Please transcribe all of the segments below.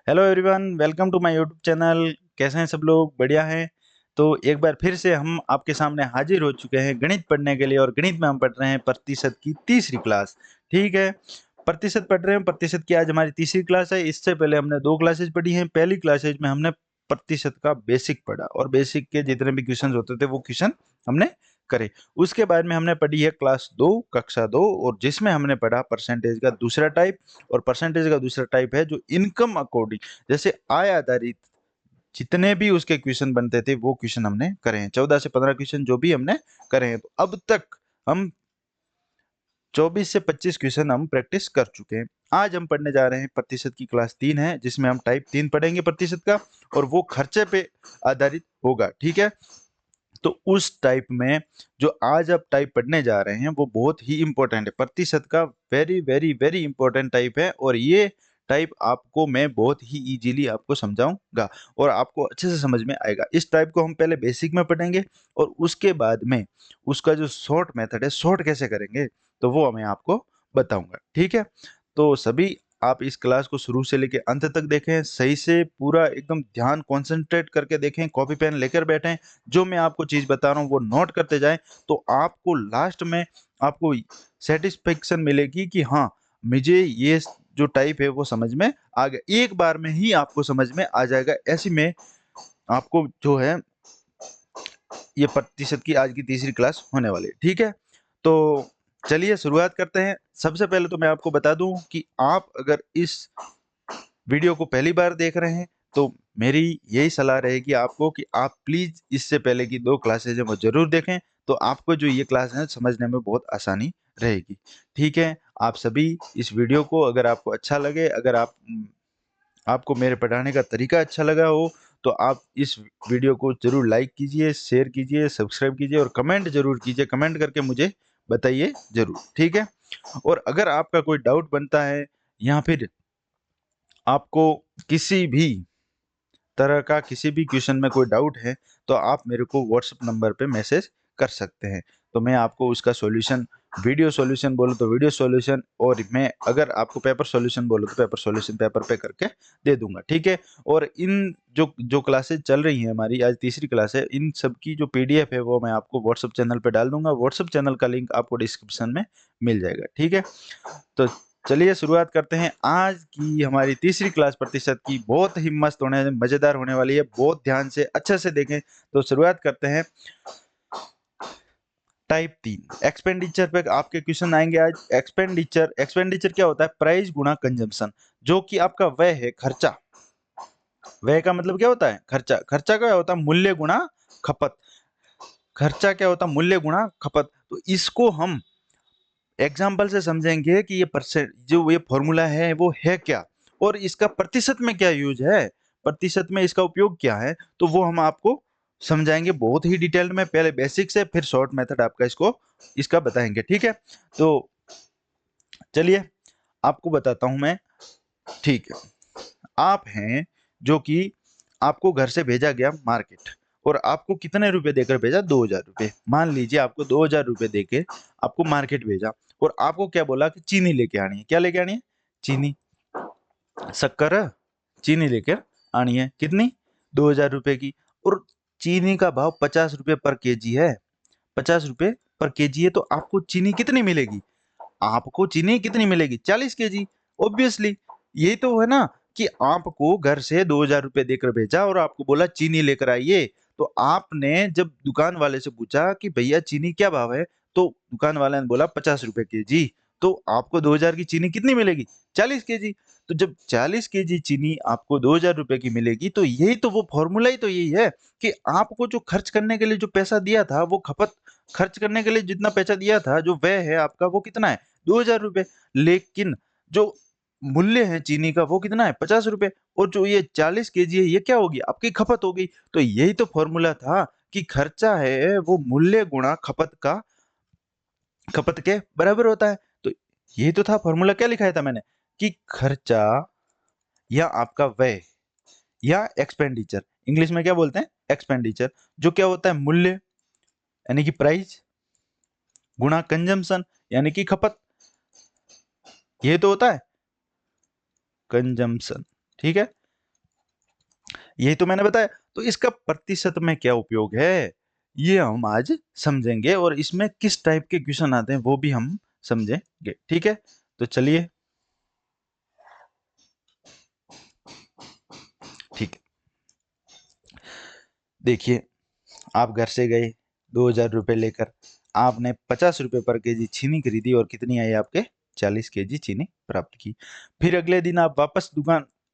Hello everyone, welcome to my YouTube channel. कैसे हैं सब लोग? बढ़िया हैं। तो एक बार फिर से हम आपके सामने हाजिर हो चुके हैं गणित पढ़ने के लिए, और गणित में हम पढ़ रहे हैं प्रतिशत की तीसरी क्लास। ठीक है, प्रतिशत पढ़ रहे हैं। प्रतिशत की आज हमारी तीसरी क्लास है। इससे पहले हमने दो क्लासेज पढ़ी हैं। पहली क्लासेज में हमने प्रतिशत का बेसिक पढ़ा, और बेसिक के जितने भी क्वेश्चन होते थे वो क्वेश्चन हमने करे। उसके बाद में हमने पढ़ी है क्लास 2, कक्षा 2, और जिसमें हमने पढ़ा परसेंटेज का दूसरा टाइप। और परसेंटेज का दूसरा टाइप है जो इनकम अकॉर्डिंग, जैसे आय आधारित जितने भी उसके क्वेश्चन बनते थे वो क्वेश्चन हमने करे हैं। 14 से 15 क्वेश्चन जो भी हमने करे हैं। तो अब तक हम 24 से 25 क्वेश्चन हम प्रैक्टिस कर चुके हैं। आज हम पढ़ने जा रहे हैं प्रतिशत की क्लास 3 है, जिसमें हम टाइप 3 पढ़ेंगे प्रतिशत का, और वो खर्चे पे आधारित होगा। ठीक है, तो उस टाइप में जो आज आप टाइप पढ़ने जा रहे हैं वो बहुत ही इंपॉर्टेंट है। प्रतिशत का very very very important type है, और ये टाइप आपको मैं बहुत ही इजीली आपको समझाऊंगा और आपको अच्छे से समझ में आएगा। इस टाइप को हम पहले बेसिक में पढ़ेंगे, और उसके बाद में उसका जो शॉर्ट मेथड है, शॉर्ट कैसे करेंगे, तो वो मैं आपको बताऊंगा। ठीक है, तो सभी आप इस क्लास को शुरू से लेकर अंत तक देखें, सही से पूरा एकदम ध्यान कंसंट्रेट करके देखें, कॉपी पेन लेकर बैठें। जो मैं आपको चीज बता रहा हूँ वो नोट करते जाएं, तो आपको लास्ट में आपको सेटिस्फेक्शन मिलेगी कि हाँ, मुझे ये जो टाइप है वो समझ में आ गया। एक बार में ही आपको समझ में आ जाएगा। ऐसी में आपको जो है ये प्रतिशत की आज की तीसरी क्लास होने वाली है। ठीक है, तो चलिए शुरुआत करते हैं। सबसे पहले तो मैं आपको बता दूं कि आप अगर इस वीडियो को पहली बार देख रहे हैं तो मेरी यही सलाह रहेगी आपको कि आप प्लीज इससे पहले की दो क्लासेज है वो जरूर देखें, तो आपको जो ये क्लास है समझने में बहुत आसानी रहेगी। ठीक है, आप सभी इस वीडियो को, अगर आपको अच्छा लगे, अगर आपको मेरे पढ़ाने का तरीका अच्छा लगा हो, तो आप इस वीडियो को जरूर लाइक कीजिए, शेयर कीजिए, सब्सक्राइब कीजिए, और कमेंट जरूर कीजिए। कमेंट करके मुझे बताइए जरूर। ठीक है, और अगर आपका कोई डाउट बनता है या फिर आपको किसी भी तरह का किसी भी क्वेश्चन में कोई डाउट है, तो आप मेरे को व्हाट्सएप नंबर पे मैसेज कर सकते हैं। तो मैं आपको उसका सॉल्यूशन, वीडियो सॉल्यूशन बोलो तो वीडियो सॉल्यूशन, और मैं अगर आपको पेपर सॉल्यूशन बोलो तो पेपर सॉल्यूशन पेपर पे करके दे दूंगा। ठीक है, और इन जो जो क्लासेज चल रही हैं, हमारी आज तीसरी क्लास है, इन सब की जो पीडीएफ है वो मैं आपको व्हाट्सएप चैनल पे डाल दूंगा। व्हाट्सएप चैनल का लिंक आपको डिस्क्रिप्शन में मिल जाएगा। ठीक है, तो चलिए शुरुआत करते हैं। आज की हमारी तीसरी क्लास प्रतिशत की बहुत ही मस्त होने, मजेदार होने वाली है। बहुत ध्यान से अच्छे से देखें। तो शुरुआत करते हैं। टाइप 3 एक्सपेंडिचर पे आपके क्वेश्चन आएंगे आज। एक्सपेंडिचर, एक्सपेंडिचर क्या होता है? प्राइस गुणा कंजम्पशन, जो कि आपका व्यय है, खर्चा। व्यय का मतलब क्या होता है? खर्चा। खर्चा क्या होता है? मूल्य गुणा खपत। खर्चा क्या होता है? मूल्य गुणा खपत। तो इसको हम एग्जाम्पल से समझेंगे कि ये परसेंट, जो ये फॉर्मूला है वो है क्या, और इसका प्रतिशत में क्या यूज है, प्रतिशत में इसका उपयोग क्या है, तो वो हम आपको समझाएंगे बहुत ही डिटेल्ड में। पहले बेसिक से, फिर शॉर्ट मेथड आपका इसको इसका बताएंगे। ठीक है, तो चलिए आपको बताता हूं मैं। ठीक है, आप हैं जो कि आपको घर से भेजा गया मार्केट, और आपको कितने रुपए देकर भेजा? 2000 रुपए। मान लीजिए आपको 2000 रुपए देके आपको मार्केट भेजा, और आपको क्या बोला कि चीनी लेके आनी है। क्या लेके आनी है? चीनी, शक्कर, चीनी लेकर आनी है। कितनी? 2000 रुपए की। और चीनी का भाव 50 रुपए पर केजी है। 50 रुपए पर केजी है, तो आपको चीनी कितनी मिलेगी? आपको चीनी कितनी मिलेगी? 40 केजी। ऑब्वियसली यही तो है ना, कि आपको घर से 2000 रुपए देकर भेजा और आपको बोला चीनी लेकर आइए। तो आपने जब दुकान वाले से पूछा कि भैया चीनी क्या भाव है, तो दुकान वाले ने बोला 50 रुपए केजी। तो आपको 2000 की चीनी कितनी मिलेगी? 40 केजी। तो जब 40 केजी चीनी आपको 2000 रुपए की मिलेगी, तो यही तो वो फॉर्मूला ही तो यही है कि आपको जो खर्च करने के लिए जो पैसा दिया था, वो खपत, खर्च करने के लिए जितना पैसा दिया था, जो व्यय है आपका, वो कितना है? 2000 रुपए। लेकिन जो मूल्य है चीनी का वो कितना है? 50 रुपए। और जो ये 40 केजी है, ये क्या होगी? आपकी खपत होगी। तो यही तो फॉर्मूला था कि खर्चा है वो मूल्य गुणा खपत का, खपत के बराबर होता है। तो यही तो था फॉर्मूला। क्या लिखा था मैंने? कि खर्चा या आपका व्यय या एक्सपेंडिचर, इंग्लिश में क्या बोलते हैं? एक्सपेंडिचर। जो क्या होता है? मूल्य यानी कि प्राइस, गुणा कंजम्पशन यानी कि खपत। ये तो होता है कंजम्पशन। ठीक है, यही तो मैंने बताया। तो इसका प्रतिशत में क्या उपयोग है, ये हम आज समझेंगे और इसमें किस टाइप के क्वेश्चन आते हैं वो भी हम समझेंगे। ठीक है, तो चलिए। ठीक है, देखिए, आप घर से गए 2000 रुपये लेकर, आपने 50 रुपये पर केजी चीनी खरीदी और कितनी आई आपके, 40 केजी चीनी प्राप्त की। फिर अगले दिन आप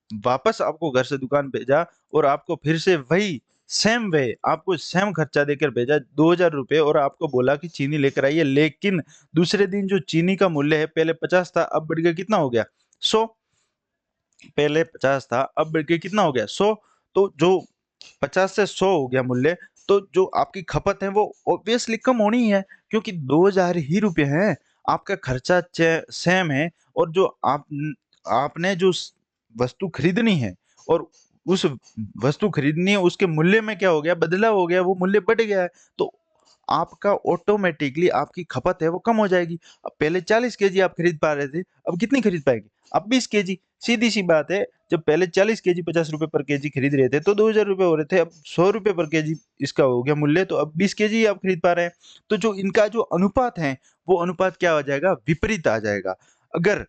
वापस आपको घर से दुकान भेजा और आपको फिर से वही सेम वे, आपको सेम खर्चा देकर भेजा 2000 रुपये और आपको बोला कि चीनी लेकर आइए, लेकिन दूसरे दिन जो चीनी का मूल्य है पहले 50 था, अब बढ़ गया कितना हो गया, 100। पहले 50 था, अब बढ़ के कितना हो गया, 100। तो जो 50 से 100 हो गया मूल्य, तो जो आपकी खपत है वो ऑब्वियसली कम होनी ही है, क्योंकि 2000 ही रुपए हैं। आपका खर्चा सेम है, और जो आपने जो वस्तु खरीदनी है और उस वस्तु खरीदनी है, उसके मूल्य में क्या हो गया, बदलाव हो गया, वो मूल्य बढ़ गया है। तो आपका ऑटोमेटिकली आपकी खपत है वो कम हो जाएगी। अब पहले 40 केजी आप खरीद पा रहे थे, अब कितनी खरीद पाएंगे, अब 20 केजी। सीधी सी बात है, जब पहले 40 केजी 50 रुपए पर केजी खरीद रहे थे तो 2000 रुपए हो रहे थे, अब 100 रुपए पर केजी इसका हो गया मूल्य, तो अब 20 केजी आप खरीद पा रहे हैं। तो जो इनका जो अनुपात है वो अनुपात क्या हो जाएगा, विपरीत आ जाएगा। अगर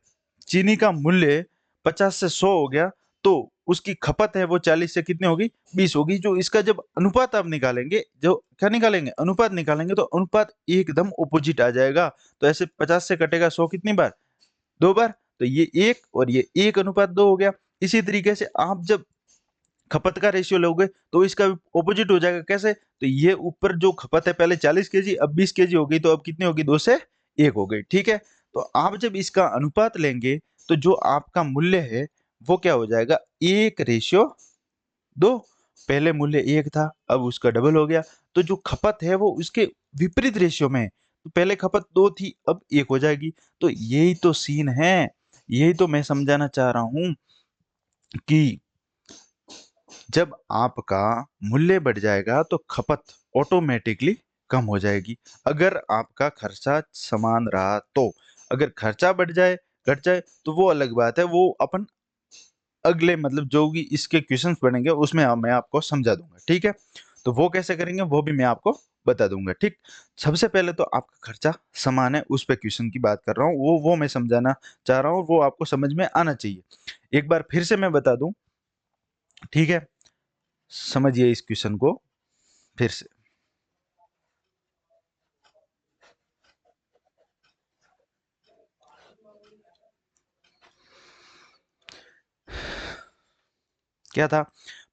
चीनी का मूल्य 50 से 100 हो गया, तो उसकी खपत है वो 40 से कितनी होगी, 20 होगी। जो इसका जब अनुपात आप निकालेंगे, जो क्या निकालेंगे, अनुपात निकालेंगे, तो अनुपात एकदम ऑपोजिट आ जाएगा। तो ऐसे 50 से कटेगा 100 कितनी बार, 2 बार। तो ये 1 और ये 1 अनुपात 2 हो गया। इसी तरीके से आप जब खपत का रेशियो लोगे तो इसका ऑपोजिट हो जाएगा। कैसे, तो ये ऊपर जो खपत है पहले 40 केजी अब 20 केजी हो गई, तो अब कितनी होगी, 2 से 1 हो गई। ठीक है, तो आप जब इसका अनुपात लेंगे तो जो आपका मूल्य है वो क्या हो जाएगा, 1:2। पहले मूल्य 1 था, अब उसका डबल हो गया। तो जो खपत है वो उसके विपरीत रेशियो में है। तो पहले खपत 2 थी, अब 1 हो जाएगी। तो यही तो सीन है, यही तो मैं समझाना चाह रहा हूं कि जब आपका मूल्य बढ़ जाएगा तो खपत ऑटोमेटिकली कम हो जाएगी। अगर आपका खर्चा समान रहा तो, अगर खर्चा बढ़ जाए घट जाए तो वो अलग बात है, वो अपन अगले मतलब जो भी इसके क्वेश्चंस बनेंगे उसमें मैं आपको समझा दूंगा। ठीक है, तो वो कैसे करेंगे वो भी मैं आपको बता दूंगा। ठीक, सबसे पहले तो आपका खर्चा समान है उस पे क्वेश्चन की बात कर रहा हूँ, वो मैं समझाना चाह रहा हूँ, वो आपको समझ में आना चाहिए। एक बार फिर से मैं बता दूं, ठीक है, समझिए इस क्वेश्चन को फिर से। क्या था,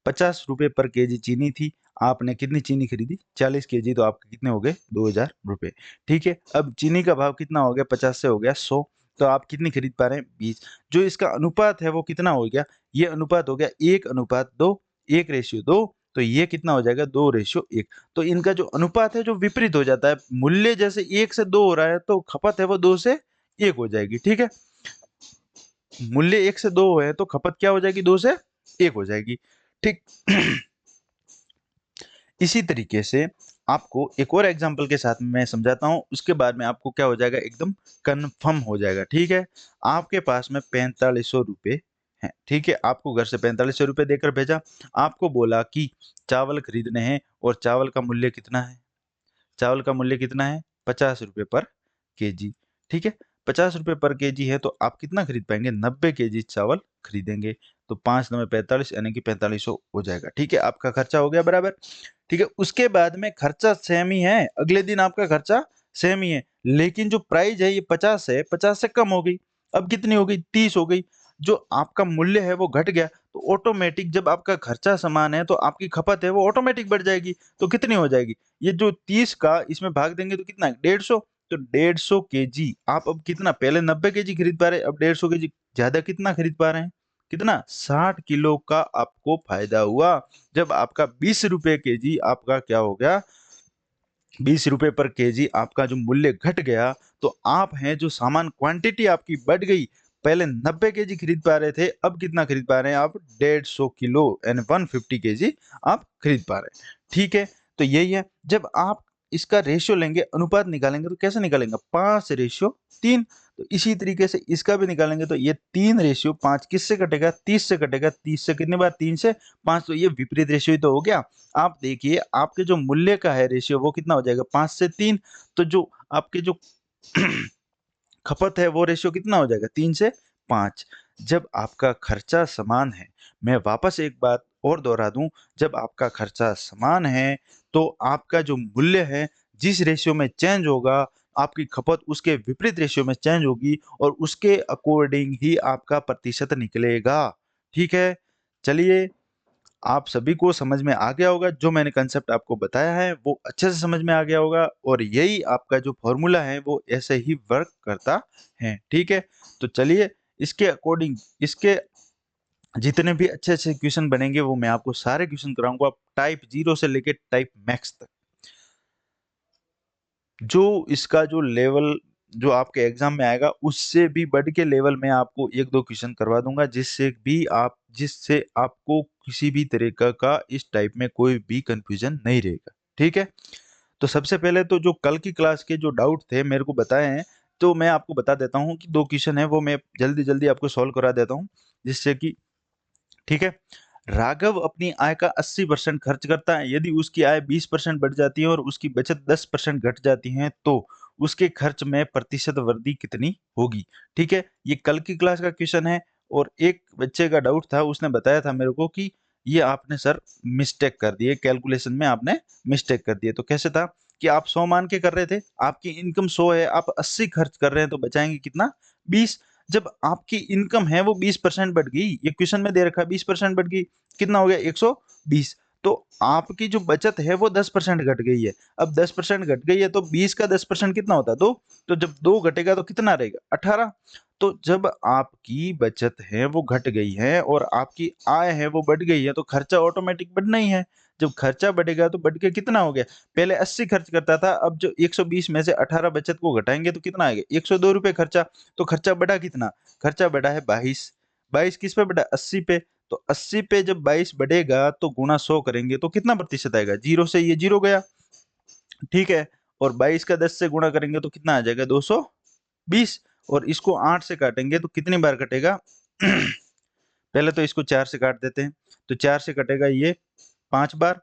50 रुपए पर केजी चीनी थी, आपने कितनी चीनी खरीदी, 40 केजी, तो आपके कितने हो गए, 2000 रुपए। ठीक है, अब चीनी का भाव कितना हो गया, 50 से हो गया 100, तो आप कितनी खरीद पा रहे हैं, 20। जो इसका अनुपात है वो कितना हो गया, ये अनुपात हो गया 1:2, 1:2। तो ये कितना हो जाएगा, 2:1। तो इनका जो अनुपात है जो विपरीत हो जाता है, मूल्य जैसे 1 से 2 हो रहा है तो खपत है वो 2 से 1 हो जाएगी। ठीक है, मूल्य 1 से 2 है तो खपत क्या हो जाएगी, 2 से 1 हो जाएगी। ठीक, इसी तरीके से आपको एक और एग्जांपल के साथ मैं समझाता हूँ, उसके बाद में आपको क्या हो जाएगा, एकदम कंफर्म हो जाएगा। ठीक है, आपके पास में 4500 रुपये हैं। ठीक है, आपको घर से 4500 रुपये देकर भेजा, आपको बोला कि चावल खरीदने हैं, और चावल का मूल्य कितना है, चावल का मूल्य कितना है, 50 रुपये पर केजी। ठीक है, 50 रुपये पर केजी है तो आप कितना खरीद पाएंगे, 90 केजी चावल खरीदेंगे। तो 5×9=45 यानी कि 4500 हो जाएगा। ठीक है, आपका खर्चा हो गया बराबर। ठीक है, उसके बाद में खर्चा सेम ही है, अगले दिन आपका खर्चा सेम ही है, लेकिन जो प्राइस है ये 50 है, 50 से कम हो गई, अब कितनी हो गई, 30 हो गई। जो आपका मूल्य है वो घट गया, तो ऑटोमेटिक जब आपका खर्चा समान है तो आपकी खपत है वो ऑटोमेटिक बढ़ जाएगी। तो कितनी हो जाएगी, ये जो 30 का इसमें भाग देंगे तो कितना है, 150। तो 150 केजी आप अब कितना, पहले 90 केजी खरीद पा रहे, अब 150 केजी ज्यादा कितना खरीद पा रहे हैं, कितना, 60 किलो का आपको फायदा हुआ। जब आपका 20 रुपए केजी आपका क्या हो गया, 20 रुपए पर केजी आपका जो मूल्य घट गया, तो आप हैं जो सामान क्वांटिटी आपकी बढ़ गई। पहले 90 केजी खरीद पा रहे थे, अब कितना खरीद पा रहे हैं आप, 150 किलो यानी 150 केजी आप खरीद पा रहे हैं। ठीक है, तो यही है, जब आप इसका रेशियो लेंगे, अनुपात निकालेंगे, तो कैसे निकालेंगे, 5:3। तो इसी तरीके से इसका भी निकालेंगे तो ये 3:5 किससे कटेगा, 30 से कटेगा। 30 से कितनी बार, 3 से 5, तो ये विपरीत रेशियो ही तो हो गया। आप देखिए आपके जो मूल्य का है रेशियो वो कितना हो जाएगा, 5 से 3, तो जो आपके जो खपत है वो रेशियो कितना हो जाएगा, 3 से 5। जब आपका खर्चा समान है, मैं वापस एक बात और दोहरा दूं, जब आपका खर्चा समान है तो आपका जो मूल्य है जिस रेशियो में चेंज होगा, आपकी खपत उसके विपरीत रेशियो में चेंज होगी और उसके अकॉर्डिंग ही आपका प्रतिशत निकलेगा। ठीक है, चलिए आप सभी को समझ में आ गया होगा, जो मैंने कंसेप्ट आपको बताया है वो अच्छे से समझ में आ गया होगा और यही आपका जो फॉर्मूला है वो ऐसे ही वर्क करता है। ठीक है, तो चलिए इसके अकॉर्डिंग इसके जितने भी अच्छे अच्छे क्वेश्चन बनेंगे वो मैं आपको सारे क्वेश्चन कराऊंगा, टाइप 0 से लेके टाइप मैक्स तक। जो इसका जो लेवल जो आपके एग्जाम में आएगा उससे भी बढ़ के लेवल में आपको एक दो क्वेश्चन करवा दूंगा, जिससे आपको किसी भी तरीका का इस टाइप में कोई भी कंफ्यूजन नहीं रहेगा। ठीक है, तो सबसे पहले तो जो कल की क्लास के जो डाउट थे मेरे को बताए हैं, तो मैं आपको बता देता हूँ कि 2 क्वेश्चन है वो मैं जल्दी जल्दी आपको सॉल्व करा देता हूँ, जिससे कि ठीक है। राघव अपनी आय का 80% खर्च करता है। यदि उसकी आय 20% बढ़ जाती है और उसकी बचत 10% घट जाती है तो उसके खर्च में प्रतिशत वृद्धि कितनी होगी। ठीक है, ये कल की क्लास का क्वेश्चन है और एक बच्चे का डाउट था, उसने बताया था मेरे को कि ये आपने सर मिस्टेक कर दिए, कैलकुलेशन में आपने मिस्टेक कर दिए। तो कैसे था कि आप 100 मान के कर रहे थे, आपकी इनकम 100 है, आप 80 खर्च कर रहे हैं तो बचाएंगे कितना, 20। जब आपकी इनकम है वो 20% बढ़ गई, ये क्वेश्चन में दे रखा है 20% बढ़ गई, कितना हो गया 120, तो आपकी जो बचत है वो 10% घट गई है। अब 10% घट गई है तो 20 का 10% कितना होता है, 2। तो जब 2 घटेगा तो कितना रहेगा, 18। तो जब आपकी बचत है वो घट गई है और आपकी आय है वो बढ़ गई है तो खर्चा ऑटोमेटिक बढ़ना ही है। जब खर्चा बढ़ेगा तो बढ़ के कितना हो गया, पहले 80 खर्च करता था, अब जो 120 में से 18 बचत को घटाएंगे तो कितना आएगा, 102 रुपए खर्चा। तो खर्चा बढ़ा कितना, खर्चा बढ़ा है 22। 22 किस पे बढ़ा, 80 पे। तो 80 पे जब 22 बढ़ेगा तो गुणा 100 करेंगे तो कितना प्रतिशत आएगा, 0 से ये 0 गया। ठीक है, और 22 का 10 से गुणा करेंगे तो कितना आ जाएगा, 220। और इसको 8 से काटेंगे तो कितनी बार कटेगा पहले तो इसको 4 से काट देते हैं, तो 4 से कटेगा ये 5 बार,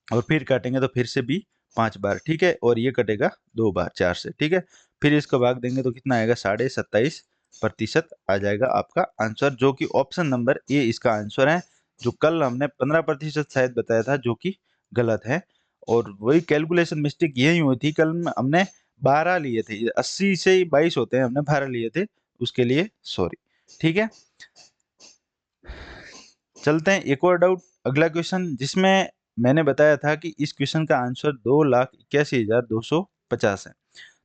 और फिर काटेंगे तो फिर से भी 5 बार। ठीक है, और ये कटेगा 2 बार 4 से। ठीक है, फिर इसको भाग देंगे तो कितना आएगा, 27.5% आ जाएगा आपका आंसर, जो कि ऑप्शन नंबर ए इसका आंसर है। जो कल हमने 15% शायद बताया था, जो कि गलत है। और वही कैलकुलेशन मिस्टेक यही हुई थी, कल हमने 12 लिए थे, 80 से 22 होते हैं, हमने 12 लिए थे, उसके लिए सॉरी। ठीक है, चलते हैं एक और डाउट, अगला क्वेश्चन, जिसमें मैंने बताया था कि इस क्वेश्चन का आंसर 2,81,250 है।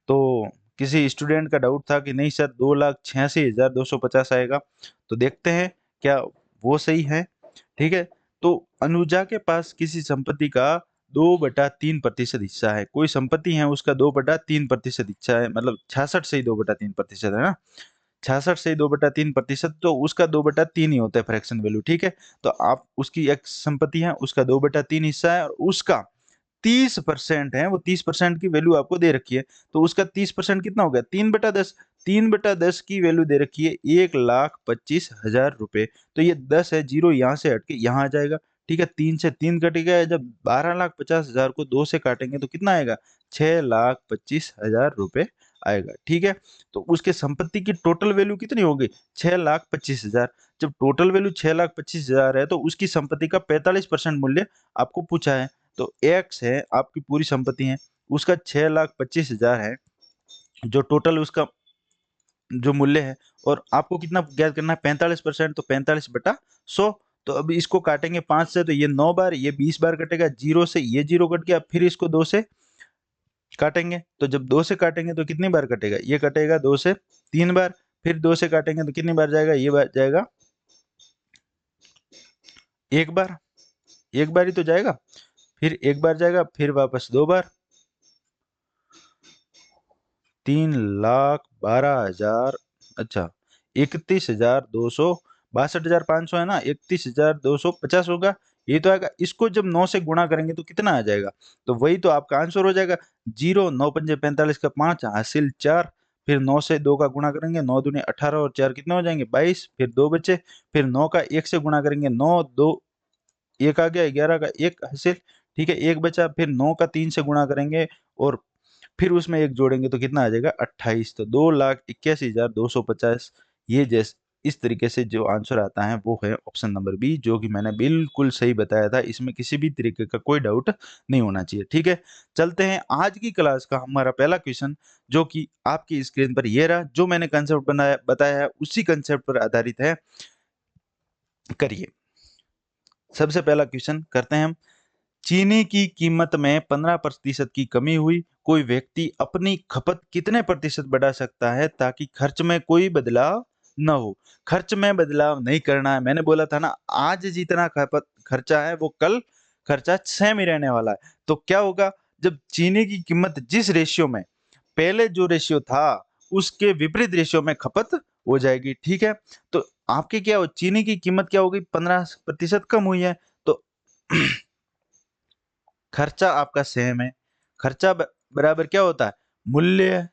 तो किसी स्टूडेंट का डाउट था कि नहीं सर 2,86,250 आएगा, तो देखते हैं क्या वो सही है। ठीक है, तो अनुजा के पास किसी संपत्ति का 2/3% हिस्सा है। कोई संपत्ति है उसका 2/3% हिस्सा है, मतलब 66 से ही 2/3% है ना, 66 से 2/3%, तो उसका 2/3 ही होता है फ्रैक्शन वैल्यू। ठीक है, तो आप उसकी एक संपत्ति है उसका 2/3 हिस्सा है और उसका 30% है, वो 30% की वैल्यू आपको दे रखी है, तो उसका 30% कितना हो गया, 3/10। 3/10 की वैल्यू दे रखी है 1,25,000 रुपए, तो ये 10 है, जीरो यहाँ से हट के यहाँ आ जाएगा। ठीक है, 3 से 3 कटेगा, जब 12,50,000 को 2 से काटेंगे तो कितना आएगा, 6,25,000 रुपए आएगा। ठीक है, तो उसके संपत्ति की टोटल वैल्यू कितनी होगी, 6,25,000। जब टोटल वैल्यू 6,25,000 है तो उसकी संपत्ति का 45% मूल्य आपको पूछा है। तो एक्स है आपकी पूरी संपत्ति है, उसका 6,25,000 है जो टोटल उसका जो मूल्य है, और आपको कितना ज्ञात करना है, 45%, तो 45/100। तो अब इसको काटेंगे 5 से तो ये 9 बार, ये 20 बार कटेगा, जीरो से ये जीरो कट गया, फिर इसको 2 से काटेंगे, तो जब 2 से काटेंगे तो कितनी बार कटेगा, ये कटेगा 2 से 3 बार, फिर 2 से काटेंगे तो कितनी बार जाएगा, ये बार जाएगा 1 बार, 1 बार ही तो जाएगा, फिर 1 बार जाएगा, फिर वापस 2 बार, 3,12,000, अच्छा 31,262,500 है ना, 31,250 होगा, ये तो आएगा। इसको जब 9 से गुणा करेंगे तो कितना आ जाएगा, तो वही तो आपका आंसर हो जाएगा। 0 9 पंजे 45 का 5 हासिल 4, फिर 9 से 2 का गुणा करेंगे, 9 दूनी 18 और 4 कितने हो जाएंगे 22, फिर 2 बचे, फिर 9 का 1 से गुणा करेंगे, 9 2 1 आ गया, 11 का 1 हासिल, ठीक है 1 बचा, फिर 9 का 3 से गुणा करेंगे और फिर उसमें 1 जोड़ेंगे तो कितना आ जाएगा 28, तो 2,81,250। ये जैसे इस तरीके से जो आंसर आता है वो है ऑप्शन नंबर बी, जो कि मैंने बिल्कुल सही बताया था, इसमें किसी भी तरीके का कोई डाउट नहीं होना चाहिए। ठीक है, चलते हैं आज की क्लास का हमारा पहला क्वेश्चन, जो कि आपकी स्क्रीन पर ये रहा, जो मैंने कंसेप्ट बनाया बताया है उसी कंसेप्ट पर आधारित है। करिए, सबसे पहला क्वेश्चन करते हैं हम। चीनी की कीमत में 15% की कमी हुई, कोई व्यक्ति अपनी खपत कितने प्रतिशत बढ़ा सकता है ताकि खर्च में कोई बदलाव न हो। खर्च में बदलाव नहीं करना है, मैंने बोला था ना, आज जितना खपत खर्चा है वो कल खर्चा सेम ही रहने वाला है। तो क्या होगा, जब चीनी की कीमत जिस रेशियो में पहले जो रेशियो था उसके विपरीत रेशियो में खपत हो जाएगी। ठीक है, तो आपकी क्या हो, चीनी की कीमत क्या होगी 15% कम हुई है, तो खर्चा आपका सेम है। खर्चा बराबर क्या होता है, मूल्य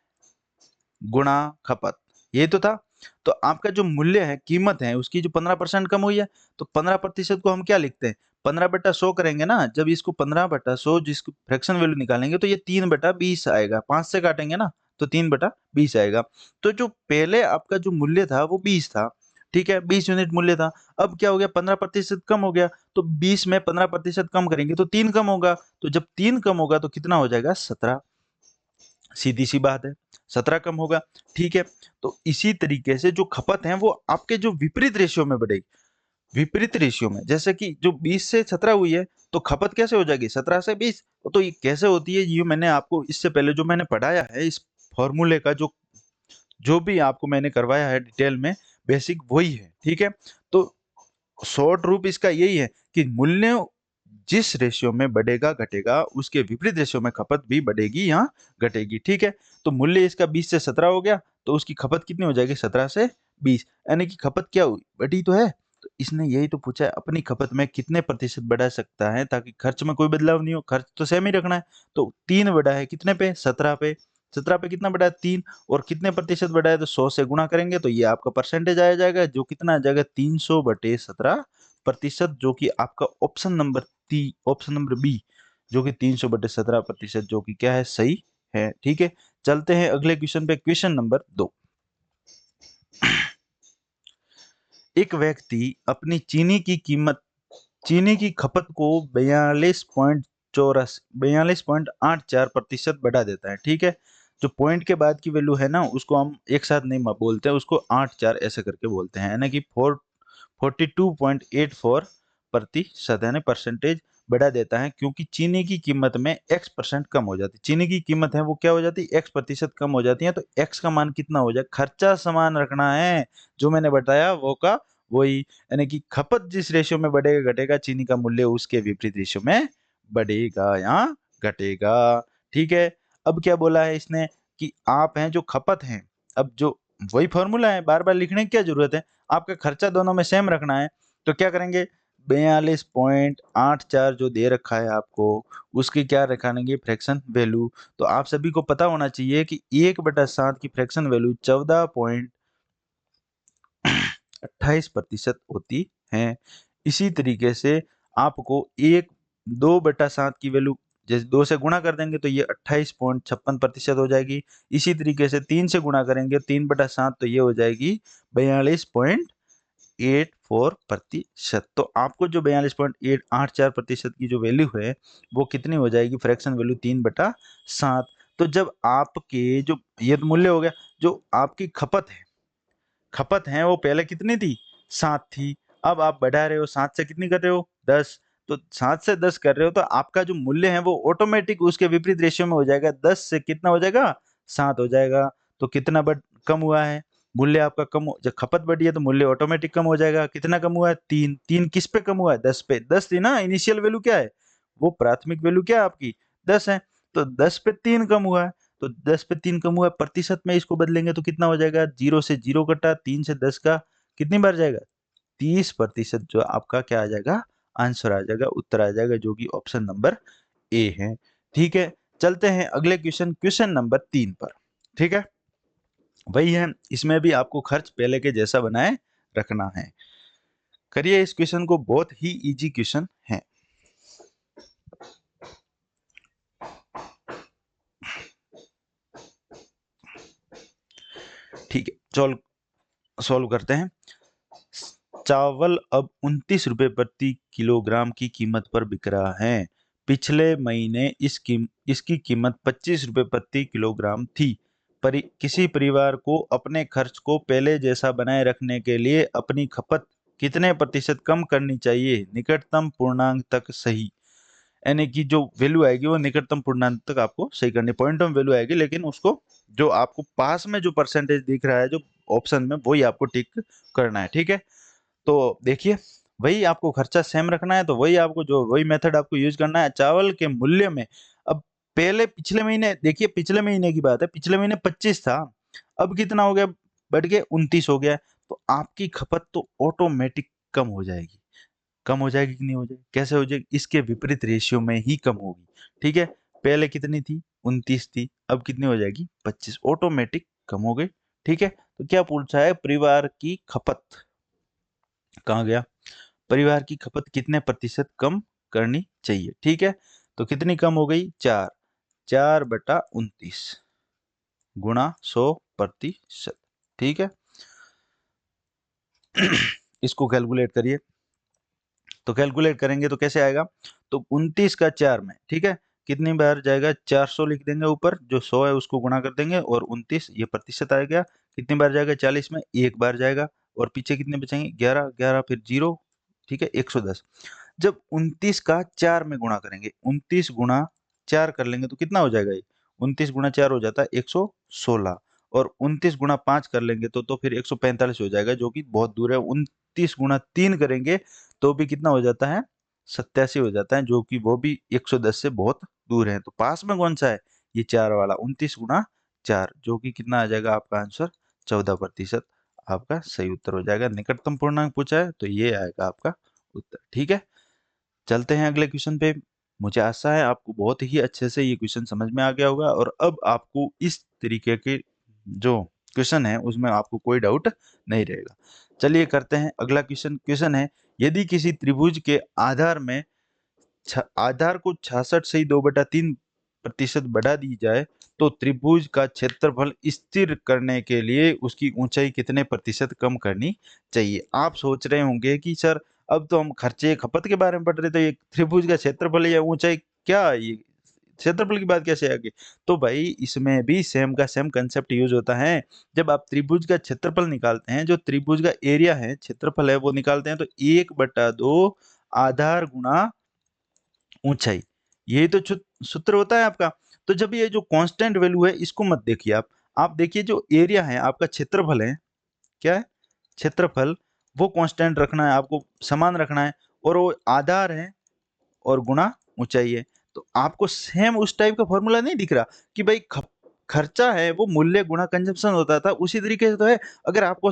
गुणा खपत, ये तो था। तो आपका जो मूल्य है, कीमत है, उसकी जो 15% कम हुई है, तो 15% को हम क्या लिखते हैं, 15/100 करेंगे ना। जब इसको 15/100 जिसको फ्रैक्शन वैल्यू निकालेंगे तो ये 3/20 आएगा, 5 से काटेंगे ना तो 3/20 आएगा। तो जो पहले आपका जो मूल्य था वो 20 था, ठीक है, 20 यूनिट मूल्य था। अब क्या हो गया, 15% कम हो गया, तो 20 में 15% कम करेंगे तो 3 कम होगा, तो जब 3 कम होगा तो कितना हो जाएगा 17, सीधी सी बात है 17 कम होगा। ठीक है, तो इसी तरीके से जो खपत है वो आपके जो विपरीत रेशियो में बढ़ेगी, विपरीत रेशियो में, जैसे कि जो 20 से 17 हुई है तो खपत कैसे हो जाएगी 17 से 20। तो ये कैसे होती है, ये मैंने आपको इससे पहले जो मैंने पढ़ाया है, इस फॉर्मूले का जो जो भी आपको मैंने करवाया है डिटेल में, बेसिक वही है। ठीक है, तो शॉर्ट रूप इसका यही है कि मूल्य जिस रेशियो में बढ़ेगा घटेगा, उसके विपरीत रेशियो में खपत भी बढ़ेगी या घटेगी। ठीक है, तो मूल्य इसका 20 से 17 हो गया, तो उसकी खपत कितनी हो जाएगी 17 से 20, यानी कि खपत क्या हुई, बढ़ी तो है। तो इसने यही तो पूछा है, अपनी खपत में कितने प्रतिशत बढ़ा सकता है ताकि खर्च में कोई बदलाव नहीं हो, खर्च तो सेम ही रखना है। तो 3 बढ़ा है कितने पे 17 पे, 17 पे कितना बढ़ा है 3, और कितने प्रतिशत बढ़ा है तो 100 से गुणा करेंगे तो ये आपका परसेंटेज आ जाएगा, जो कितना आ जाएगा 300/17%, जो कि आपका ऑप्शन नंबर बी, जो कि 300/17%, जो कि क्या है सही है। ठीक है, चलते हैं अगले क्वेश्चन पे, क्वेश्चन नंबर 2। एक व्यक्ति अपनी चीनी की खपत को 42.84 बढ़ा देता है। ठीक है, जो पॉइंट के बाद की वैल्यू है ना, उसको हम एक साथ नहीं बोलते हैं, उसको 84 ऐसे करके बोलते हैं, यानी कि 42.84% यानी परसेंटेज बढ़ा देता है, क्योंकि चीनी की कीमत में x% कम हो जाती है। चीनी की कीमत है वो क्या हो जाती है, x% कम हो जाती है, तो x का मान कितना हो जाए, खर्चा समान रखना है, जो मैंने बताया वो का वही, यानी कि खपत जिस रेशियो में बढ़ेगा घटेगा, चीनी का मूल्य उसके विपरीत रेशियो में बढ़ेगा या घटेगा। ठीक है, अब क्या बोला है इसने कि आप हैं जो खपत हैं, अब जो वही फॉर्मूला है, बार बार लिखने की क्या जरूरत है, आपका खर्चा दोनों में सेम रखना है। तो क्या करेंगे, 42.84 जो दे रखा है आपको, उसकी क्या रखेंगे फ्रैक्शन वैल्यू। तो आप सभी को पता होना चाहिए कि 1/7 की फ्रैक्शन वैल्यू 14.28% होती है। इसी तरीके से आपको 2/7 की वैल्यू जैसे 2 से गुणा कर देंगे तो ये 28.56% हो जाएगी। इसी तरीके से 3 से गुणा करेंगे 3/7 तो ये हो जाएगी 42.84%। तो आपको जो 42.84% की जो वैल्यू है वो कितनी हो जाएगी, फ्रैक्शन वैल्यू 3/7। तो जब आपके जो ये तो मूल्य हो गया, जो आपकी खपत है वो पहले कितनी थी 7 थी, अब आप बढ़ा रहे हो 7 से कितनी कर रहे हो 10, तो 7 से 10 कर रहे हो तो आपका जो मूल्य है वो ऑटोमेटिक उसके विपरीत रेशियो में हो जाएगा, 10 से कितना हो जाएगा 7 हो जाएगा। तो कितना कम हुआ है मूल्य आपका, कम जब खपत बढ़ी है तो मूल्य ऑटोमेटिक कम हो जाएगा। कितना कम हुआ है 3, 3 किस पे कम हुआ है 10 पे, 10 थी ना इनिशियल वैल्यू, क्या है वो प्राथमिक वैल्यू क्या है आपकी 10 है, तो 10 पे 3 कम हुआ है, तो 10 पे 3 कम हुआ है, प्रतिशत में इसको बदलेंगे तो कितना हो जाएगा, 0 से 0 कटा, 3 से 10 का कितनी बार जाएगा 30%, जो आपका क्या आ जाएगा आंसर आ जाएगा, उत्तर आ जाएगा, जो कि ऑप्शन नंबर ए है। ठीक है, चलते हैं अगले क्वेश्चन, क्वेश्चन नंबर 3 पर। ठीक है, वही है, इसमें भी आपको खर्च पहले के जैसा बनाए रखना है। करिए इस क्वेश्चन को, बहुत ही इजी क्वेश्चन है। ठीक है, सॉल्व करते हैं। चावल अब 29 रुपए प्रति किलोग्राम की कीमत पर बिक रहा है। पिछले महीने इसकी कीमत 25 रुपए प्रति किलोग्राम थी। किसी परिवार को अपने खर्च को पहले जैसा बनाए रखने के लिए अपनी खपत कितने प्रतिशत कम करनी चाहिए? निकटतम पूर्णांक तक सही, यानी कि जो वैल्यू आएगी वो निकटतम पूर्णांक तक आपको सही करनी, पॉइंट ऑफ वैल्यू आएगी, लेकिन उसको जो आपको पास में जो परसेंटेज दिख रहा है जो ऑप्शन में, वही आपको टिक करना है। ठीक है, तो देखिए, वही आपको खर्चा सेम रखना है, तो वही मेथड आपको यूज करना है। चावल के मूल्य में अब पहले पिछले महीने, देखिए पिछले महीने की बात है, पिछले महीने 25 था, अब कितना हो गया? बढ़ के 29 हो गया। तो आपकी खपत तो ऑटोमेटिक कम हो जाएगी। कम हो जाएगी कि नहीं हो जाएगी? कैसे हो जाएगी? इसके विपरीत रेशियो में ही कम होगी। ठीक है, पहले कितनी थी? 29 थी, अब कितनी हो जाएगी? 25, ऑटोमेटिक कम हो गई। ठीक है, तो क्या पूछा है? परिवार की खपत, कहाँ गया? परिवार की खपत कितने प्रतिशत कम करनी चाहिए? ठीक है, तो कितनी कम हो गई? 4, 4/29 गुणा 100%। ठीक है, इसको कैलकुलेट करिए। तो कैलकुलेट करेंगे तो कैसे आएगा? तो 29 का 4 में, ठीक है, कितनी बार जाएगा? 400 लिख देंगे, ऊपर जो 100 है उसको गुणा कर देंगे, और 29 ये प्रतिशत आ गया। कितनी बार जाएगा? 40 में एक बार जाएगा, और पीछे कितने बचेंगे? 11, 11 फिर 0, ठीक है, 110। जब 29 का 4 में गुणा करेंगे, 29 गुणा 4 कर लेंगे तो कितना हो जाएगा? ये 29 गुणा 4 हो जाता है 116, और 29 गुणा 5 कर लेंगे तो फिर 145 हो जाएगा, जो कि बहुत दूर है। 29 गुणा 3 करेंगे तो भी कितना हो जाता है? 87 हो जाता है, जो कि वो भी 110 से बहुत दूर है। तो पास में कौन सा है? ये 4 वाला, 29 गुणा 4, जो कि कितना आ जाएगा आपका आंसर? 14% आपका सही उत्तर हो जाएगा। निकटतम पूर्णांक पूछा है तो ये आएगा आपका उत्तर। ठीक है, चलते हैं अगले क्वेश्चन पे। मुझे आशा है आपको बहुत ही अच्छे से ये क्वेश्चन समझ में आ गया होगा, और अब आपको इस तरीके के जो क्वेश्चन है उसमें आपको कोई डाउट नहीं रहेगा। चलिए करते हैं अगला क्वेश्चन। क्वेश्चन है, यदि किसी त्रिभुज के आधार में आधार को 66 से 2/3% बढ़ा दी जाए तो त्रिभुज का क्षेत्रफल स्थिर करने के लिए उसकी ऊंचाई कितने प्रतिशत कम करनी चाहिए? आप सोच रहे होंगे कि सर, अब तो हम खर्चे खपत के बारे में पढ़ रहे थे, ये त्रिभुज का क्षेत्रफल या ऊंचाई, क्या ये क्षेत्रफल की बात कैसे आ गई? तो भाई इसमें भी सेम का सेम कंसेप्ट यूज होता है। जब आप त्रिभुज का क्षेत्रफल निकालते हैं, जो त्रिभुज का एरिया है, क्षेत्रफल है, वो निकालते हैं, तो 1/2 आधार गुणा ऊंचाई, यही तो सूत्र होता है आपका। तो जब ये जो कांस्टेंट वैल्यू है इसको मत देखिए आप देखिए जो एरिया है आपका, क्षेत्रफल है, क्या है? क्षेत्रफल, वो कांस्टेंट रखना है आपको, समान रखना है, और वो आधार है और गुणा ऊंचाई है। तो आपको सेम उस टाइप का फॉर्मूला नहीं दिख रहा कि भाई खर्चा है वो मूल्य गुणा कंजम्पशन होता था, उसी तरीके से तो है। अगर आपको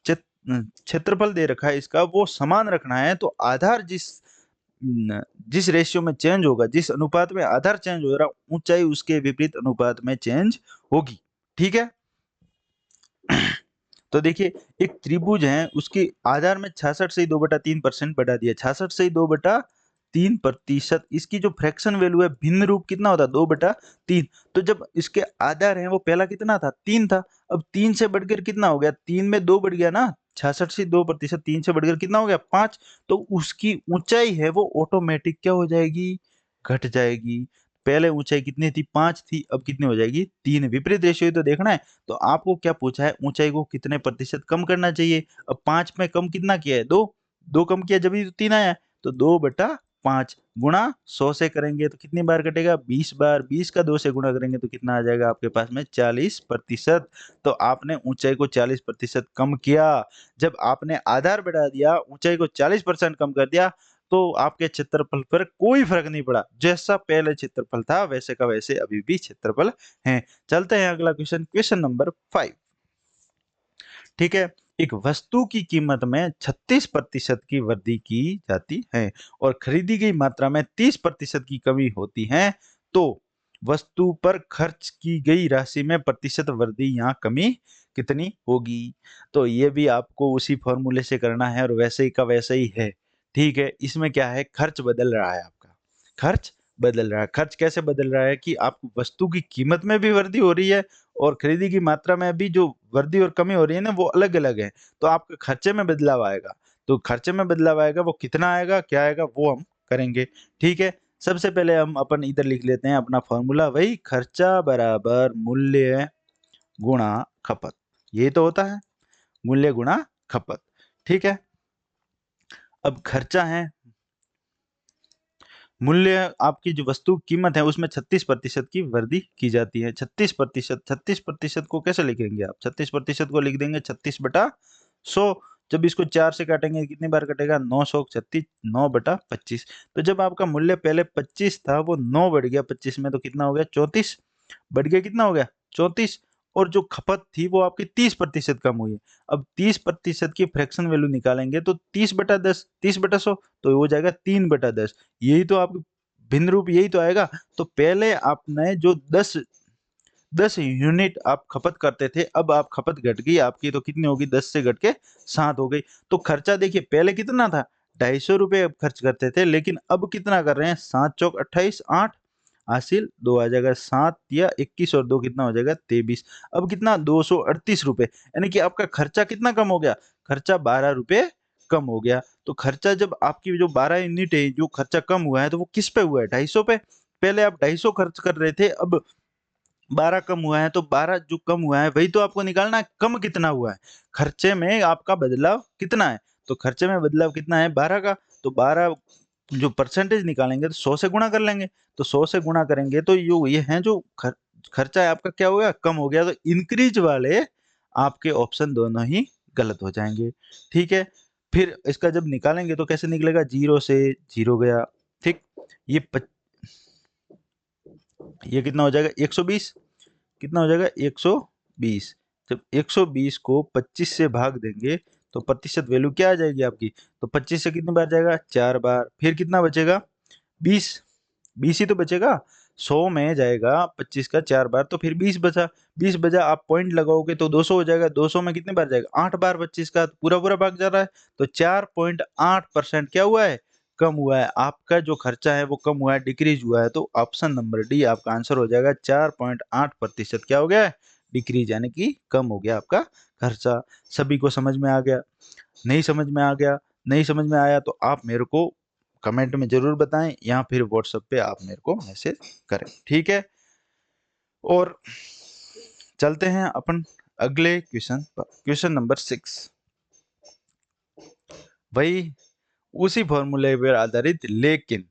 क्षेत्रफल दे रखा है इसका, वो समान रखना है, तो आधार जिस रेशियो में चेंज होगा, जिस अनुपात में आधार चेंज हो रहा, ऊंचाई उसके विपरीत अनुपात में चेंज होगी। ठीक है, तो देखिए एक त्रिभुज है, उसके आधार में 66 से 2/3% बढ़ा दिया, 66 से 2/3%। इसकी जो फ्रैक्शन वैल्यू है, भिन्न रूप कितना होता है? 2/3। तो जब इसके आधार है वो पहला कितना था? 3 था। अब 3 से बढ़कर कितना हो गया? 3 में 2 बढ़ गया ना, 66 से 2%, 3 से बढ़कर कितना हो गया? 5। तो उसकी ऊंचाई है वो ऑटोमेटिक क्या हो जाएगी? घट जाएगी। पहले ऊंचाई कितनी थी? 5 थी, अब कितनी हो जाएगी? 3। विपरीत रेशियो तो देखना है। तो आपको क्या पूछा है? ऊंचाई को कितने प्रतिशत कम करना चाहिए? अब 5 में कम कितना किया है? 2। 2 कम किया जब ही तो 3 आया, तो 2/5 गुणा 100 से करेंगे तो कितनी बार कटेगा? 20 बार। 20 का 2 से गुणा करेंगे तो कितना आ जाएगा आपके पास में? 40%। तो आपने ऊंचाई को 40% कम किया। जब आपने आधार बढ़ा दिया, ऊंचाई को 40% कम कर दिया, तो आपके क्षेत्रफल पर कोई फर्क नहीं पड़ा। जैसा पहले क्षेत्रफल था वैसे का वैसे अभी भी क्षेत्रफल है। चलते हैं अगला क्वेश्चन, क्वेश्चन नंबर 5। ठीक है, एक वस्तु की कीमत में 36% की वृद्धि की जाती है और खरीदी गई मात्रा में 30% की कमी होती है, तो वस्तु पर खर्च की गई राशि में प्रतिशत वृद्धि या कमी कितनी होगी। तो ये भी आपको उसी फॉर्मूले से करना है और वैसे ही का वैसा ही है, ठीक है। इसमें क्या है, खर्च बदल रहा है आपका, खर्च बदल रहा है। खर्च कैसे बदल रहा है कि आप वस्तु की कीमत में भी वृद्धि हो रही है और खरीदी की मात्रा में भी जो वृद्धि और कमी हो रही है ना, वो अलग-अलग है। तो आपके खर्चे में बदलाव आएगा। तो खर्चे में बदलाव आएगा, वो कितना आएगा, क्या आएगा, वो हम करेंगे, ठीक है। सबसे पहले हम अपन इधर लिख लेते हैं अपना फॉर्मूला, वही खर्चा बराबर मूल्य गुणा खपत। यही तो होता है, मूल्य गुणा खपत, ठीक है। अब खर्चा है, मूल्य आपकी जो वस्तु की कीमत है उसमें 36% की वृद्धि की जाती है। 36%, 36% को कैसे लिखेंगे आप? 36% को लिख देंगे 36/100। जब इसको 4 से काटेंगे कितनी बार कटेगा? 936, 9/25। तो जब आपका मूल्य पहले 25 था, वो 9 बढ़ गया 25 में, तो कितना हो गया? 34 बढ़ गया, कितना हो गया? 34। और जो खपत थी वो आपकी 30% कम हुई है। अब 30% की फ्रैक्शन वैल्यू निकालेंगे तो 30/10, 30/100 तो हो जाएगा 3/10। यही तो आप भिन्न रूप यही तो आएगा। तो पहले आपने जो 10 यूनिट आप खपत करते थे, अब आप खपत घट गई आपकी, तो कितनी होगी? 10 से घट के 7 हो गई। तो खर्चा देखिए पहले कितना था? 250 रुपये अब खर्च करते थे, लेकिन अब कितना कर रहे हैं? 7 चौक 28, 8 हासिल 2 आ जाएगा, 7 या 21 और 2 कितना हो जाएगा? 23। अब कितना? 238 रुपये, यानी कि आपका खर्चा कितना कम हो गया? खर्चा 12 रुपये कम हो गया। तो खर्चा जब आपकी जो 12 यूनिट है, जो खर्चा कम हुआ है, तो वो किस पे हुआ है? 250 पे। पहले आप 250 खर्च कर रहे थे, अब 12 कम हुआ है, तो 12 जो कम हुआ है वही तो आपको निकालना है, कम कितना हुआ है, खर्चे में आपका बदलाव कितना है। तो खर्चे में बदलाव कितना है? 12 का। तो 12 जो परसेंटेज निकालेंगे तो 100 से गुणा कर लेंगे। तो 100 से गुणा करेंगे तो ये है जो खर्चा है आपका, क्या हो गया? कम हो गया। तो इंक्रीज वाले आपके ऑप्शन दोनों ही गलत हो जाएंगे, ठीक है। फिर इसका जब निकालेंगे तो कैसे निकलेगा? 0 से 0 गया, ठीक। ये ये कितना हो जाएगा? 120। कितना हो जाएगा? 120। जब 120 को 25 से भाग देंगे तो प्रतिशत वैल्यू क्या आ जाएगी आपकी? तो 25 से कितनी बार जाएगा? 4 बार। फिर कितना बचेगा? 20। 20 ही तो बचेगा। 100 में जाएगा 25 का 4 बार, तो फिर 20 बचा। 20 बचा, आप पॉइंट लगाओगे तो 200 हो जाएगा। 200 में कितनी बार जाएगा? 8 बार 25 का, पूरा पूरा भाग जा रहा है। तो 4.8% क्या हुआ है? कम हुआ है। आपका जो खर्चा है वो कम हुआ है, डिक्रीज हुआ है। तो ऑप्शन नंबर डी आपका आंसर हो जाएगा। 4.8% क्या हो गया है? डिक्रीज, यानी कि कम हो गया आपका खर्चा। सभी को समझ में आ गया? नहीं समझ में आ गया, नहीं समझ में आया तो आप मेरे को कमेंट में जरूर बताएं, या फिर व्हाट्सएप पे आप मेरे को मैसेज करें, ठीक है। और चलते हैं अपन अगले क्वेश्चन पर। क्वेश्चन नंबर 6, वही उसी फॉर्मूले पर आधारित, लेकिन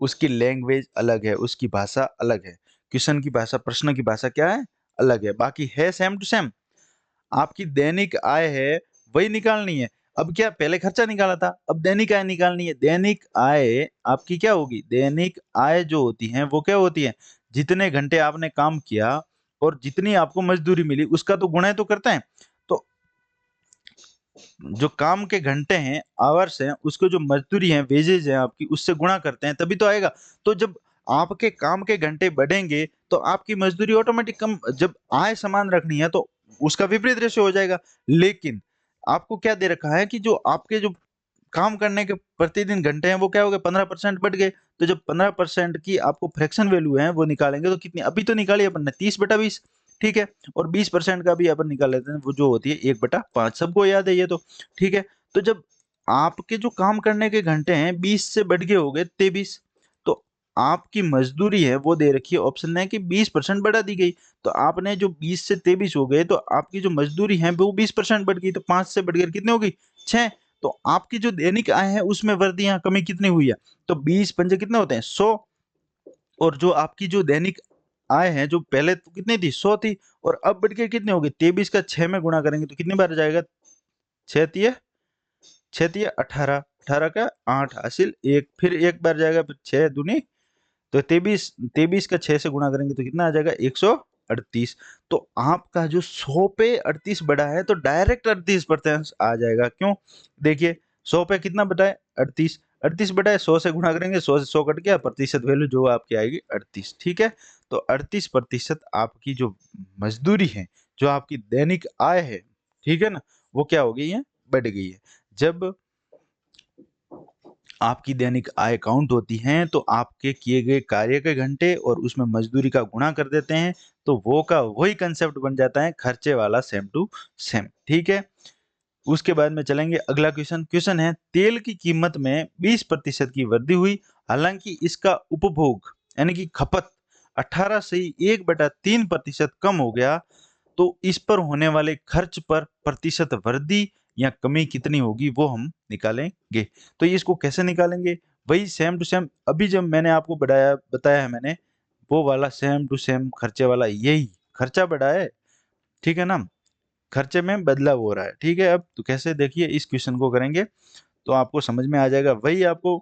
उसकी लैंग्वेज अलग है, उसकी भाषा अलग है। क्वेश्चन की भाषा, प्रश्न की भाषा क्या है? अलग है। बाकी है सेम टू सेम। आपकी दैनिक आय है वही निकालनी है। अब क्या, पहले खर्चा निकाला था, अब दैनिक आय निकालनी है। दैनिक आय आपकी क्या होगी? दैनिक आय जो होती है वो क्या होती है? जितने घंटे आपने काम किया और जितनी आपको मजदूरी मिली उसका तो गुणा तो करते हैं। तो जो काम के घंटे हैं, आवर्स हैं, उसको जो मजदूरी है, वेजेज है आपकी, उससे गुणा करते हैं तभी तो आएगा। तो जब आपके काम के घंटे बढ़ेंगे तो आपकी मजदूरी ऑटोमेटिक कम, जब आय समान रखनी है तो उसका विपरीत रेशियो हो जाएगा। लेकिन आपको क्या दे रखा है कि जो आपके जो काम करने के प्रतिदिन घंटे हैं वो क्या हो गए? 15% बढ़ गए। तो जब 15% की आपको फ्रैक्शन वैल्यू है वो निकालेंगे तो कितनी? अभी तो निकाली अपन ने 30/20, ठीक है। और 20% का भी अपन निकाल लेते हैं, वो जो होती है 1/5। सबको याद है ये तो, ठीक है। तो जब आपके जो काम करने के घंटे हैं 20 से बढ़ के हो गए 23, तो आपकी मजदूरी है वो दे रखी है, ऑप्शन में कि 20% बढ़ा दी गई। तो आपने जो 20 से 23 हो गए, तो आपकी जो मजदूरी है वो 20% बढ़ गई। तो 5 से बढ़कर कितनी होगी? 6। तो आपकी जो दैनिक आय है उसमें वृद्धि, यहाँ कमी कितनी हुई है? तो 20 पंजे कितने होते हैं? 100। और जो आपकी जो दैनिक आय है, जो पहले तो कितनी थी? 100 थी, और अब बढ़ के कितनी होगी? 23 का 6 में गुणा करेंगे तो कितनी बार जाएगा? 6 तिये 6 तिये 18, 18 का 8 हासिल 1, फिर एक बार जाएगा, फिर 6 दूनी तो 23, 23 का 6 से गुणा करेंगे तो कितना आ जाएगा? 138। तो आपका जो 100 पे 38 बढ़ा है तो डायरेक्ट 38% आ जाएगा। क्यों? देखिए 100 पे कितना बढ़ा है? 38। 38 बढ़ा है, 100 से गुणा करेंगे, 100 से 100 कट गया, प्रतिशत वैल्यू जो आपकी आएगी 38, ठीक है। तो 38% आपकी जो मजदूरी है, जो आपकी दैनिक आय है, ठीक है ना, वो क्या हो गई है, बढ़ गई है। जब आपकी दैनिक आय काउंट होती हैं तो आपके किए गए कार्य के घंटे और उसमें मजदूरी का गुणा कर देते हैं, तो वो का वही कंसेप्ट बन जाता है खर्चे वाला सेम टू सेम, ठीक है। उसके बाद में चलेंगे अगला क्वेश्चन। क्वेश्चन है तेल की कीमत में 20% की वृद्धि हुई, हालांकि इसका उपभोग यानी कि खपत 18 से 1/3% कम हो गया, तो इस पर होने वाले खर्च पर प्रतिशत वृद्धि या कमी कितनी होगी वो हम निकालेंगे। तो ये इसको कैसे निकालेंगे, वही सेम टू सेम अभी जब मैंने आपको बताया है मैंने, वो वाला सेम टू सेम खर्चे वाला, यही खर्चा बढ़ा है, ठीक है ना, खर्चे में बदलाव हो रहा है, ठीक है। अब तो कैसे, देखिए इस क्वेश्चन को करेंगे तो आपको समझ में आ जाएगा। वही आपको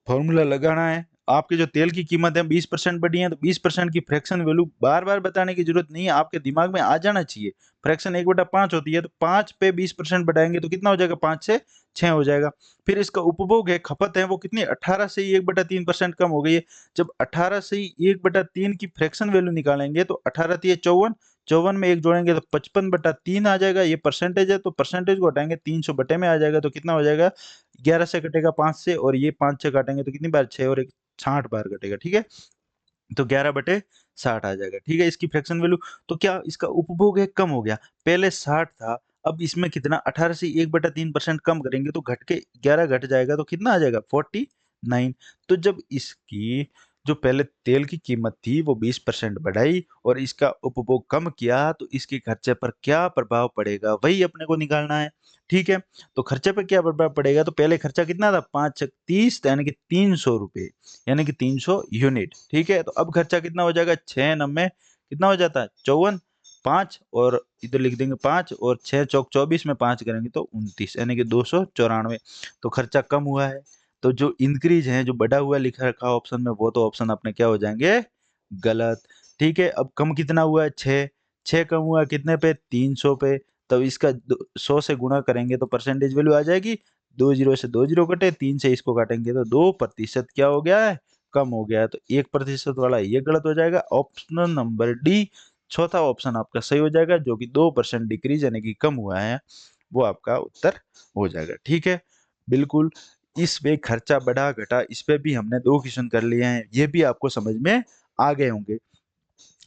फॉर्मूला लगाना है। आपके जो तेल की कीमत है 20% बढ़ी है, तो 20% की फ्रैक्शन वैल्यू बार बार बताने की जरूरत नहीं है, आपके दिमाग में आ जाना चाहिए। फ्रैक्शन 1/5 होती है, तो 5 पे 20% बढ़ाएंगे तो कितना हो जाएगा, 5 से 6 हो जाएगा। फिर इसका उपभोग है, खपत है, वो कितनी 18 से 1/3% कम हो गई है। जब 18 से 1/3 की फ्रैक्शन वैल्यू निकालेंगे तो 18 3 54, 54 में एक जोड़ेंगे तो 55/3 आ जाएगा। ये परसेंटेज है, तो परसेंटेज को हटाएंगे 300 बटे में आ जाएगा, तो कितना हो जाएगा, 11 से कटेगा 5 से, और ये 5 से काटेंगे तो कितनी बार, 6 और 1 60 बार कटेगा, ठीक है। तो 11/60 आ जाएगा, ठीक है, इसकी फ्रैक्शन वैल्यू। तो क्या इसका उपभोग है कम हो गया, पहले 60 था, अब इसमें कितना 18 से 1/3% कम करेंगे तो घट के 11 घट जाएगा, तो कितना आ जाएगा 49। तो जब इसकी जो पहले तेल की कीमत थी वो 20% बढ़ाई और इसका उपभोग कम किया, तो इसके खर्चे पर क्या प्रभाव पड़ेगा वही अपने को निकालना है, ठीक है। तो खर्चे पर क्या प्रभाव पड़ेगा, तो पहले खर्चा कितना था, 5 छक 30, यानी कि 300 रुपए, यानी कि 300 यूनिट, ठीक है। तो अब खर्चा कितना हो जाएगा, 6 नब्बे कितना हो जाता है 54, 5 और इधर लिख देंगे 5 और 6 चौक 24 में 5 करेंगे तो 29, यानी कि 294। तो खर्चा कम हुआ है। तो जो इंक्रीज है, जो बढ़ा हुआ लिखा रखा ऑप्शन में, वो तो ऑप्शन अपने क्या हो जाएंगे, गलत, ठीक है। अब कम कितना हुआ है, 6, 6 कम हुआ है कितने पे, 300 पे। तब इसका 100 से गुणा करेंगे तो परसेंटेज वैल्यू आ जाएगी, 2 जीरो से 2 जीरो कटे, 3 से इसको काटेंगे तो 2% क्या हो गया है, कम हो गया है। तो 1% वाला ये गलत हो जाएगा। ऑप्शन नंबर डी, चौथा ऑप्शन आपका सही हो जाएगा, जो कि 2% डिक्रीज यानी कि कम हुआ है, वो आपका उत्तर हो जाएगा, ठीक है। बिल्कुल, इस पे खर्चा बढ़ा घटा, इस पे भी हमने 2 क्वेश्चन कर लिए हैं, ये भी आपको समझ में आ गए होंगे।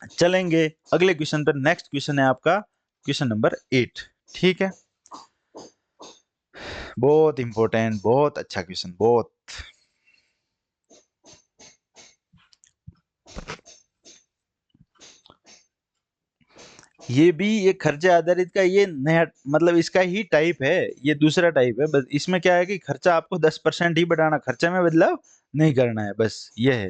चलेंगे अगले क्वेश्चन पर। नेक्स्ट क्वेश्चन है आपका क्वेश्चन नंबर 8, ठीक है। बहुत इंपॉर्टेंट, बहुत अच्छा क्वेश्चन, बहुत। ये भी एक खर्चे आधारित का ये नया, मतलब इसका ही टाइप है, ये दूसरा टाइप है। बस इसमें क्या है कि खर्चा आपको 10% ही बढ़ाना, खर्चे में बदलाव नहीं करना है, बस ये है।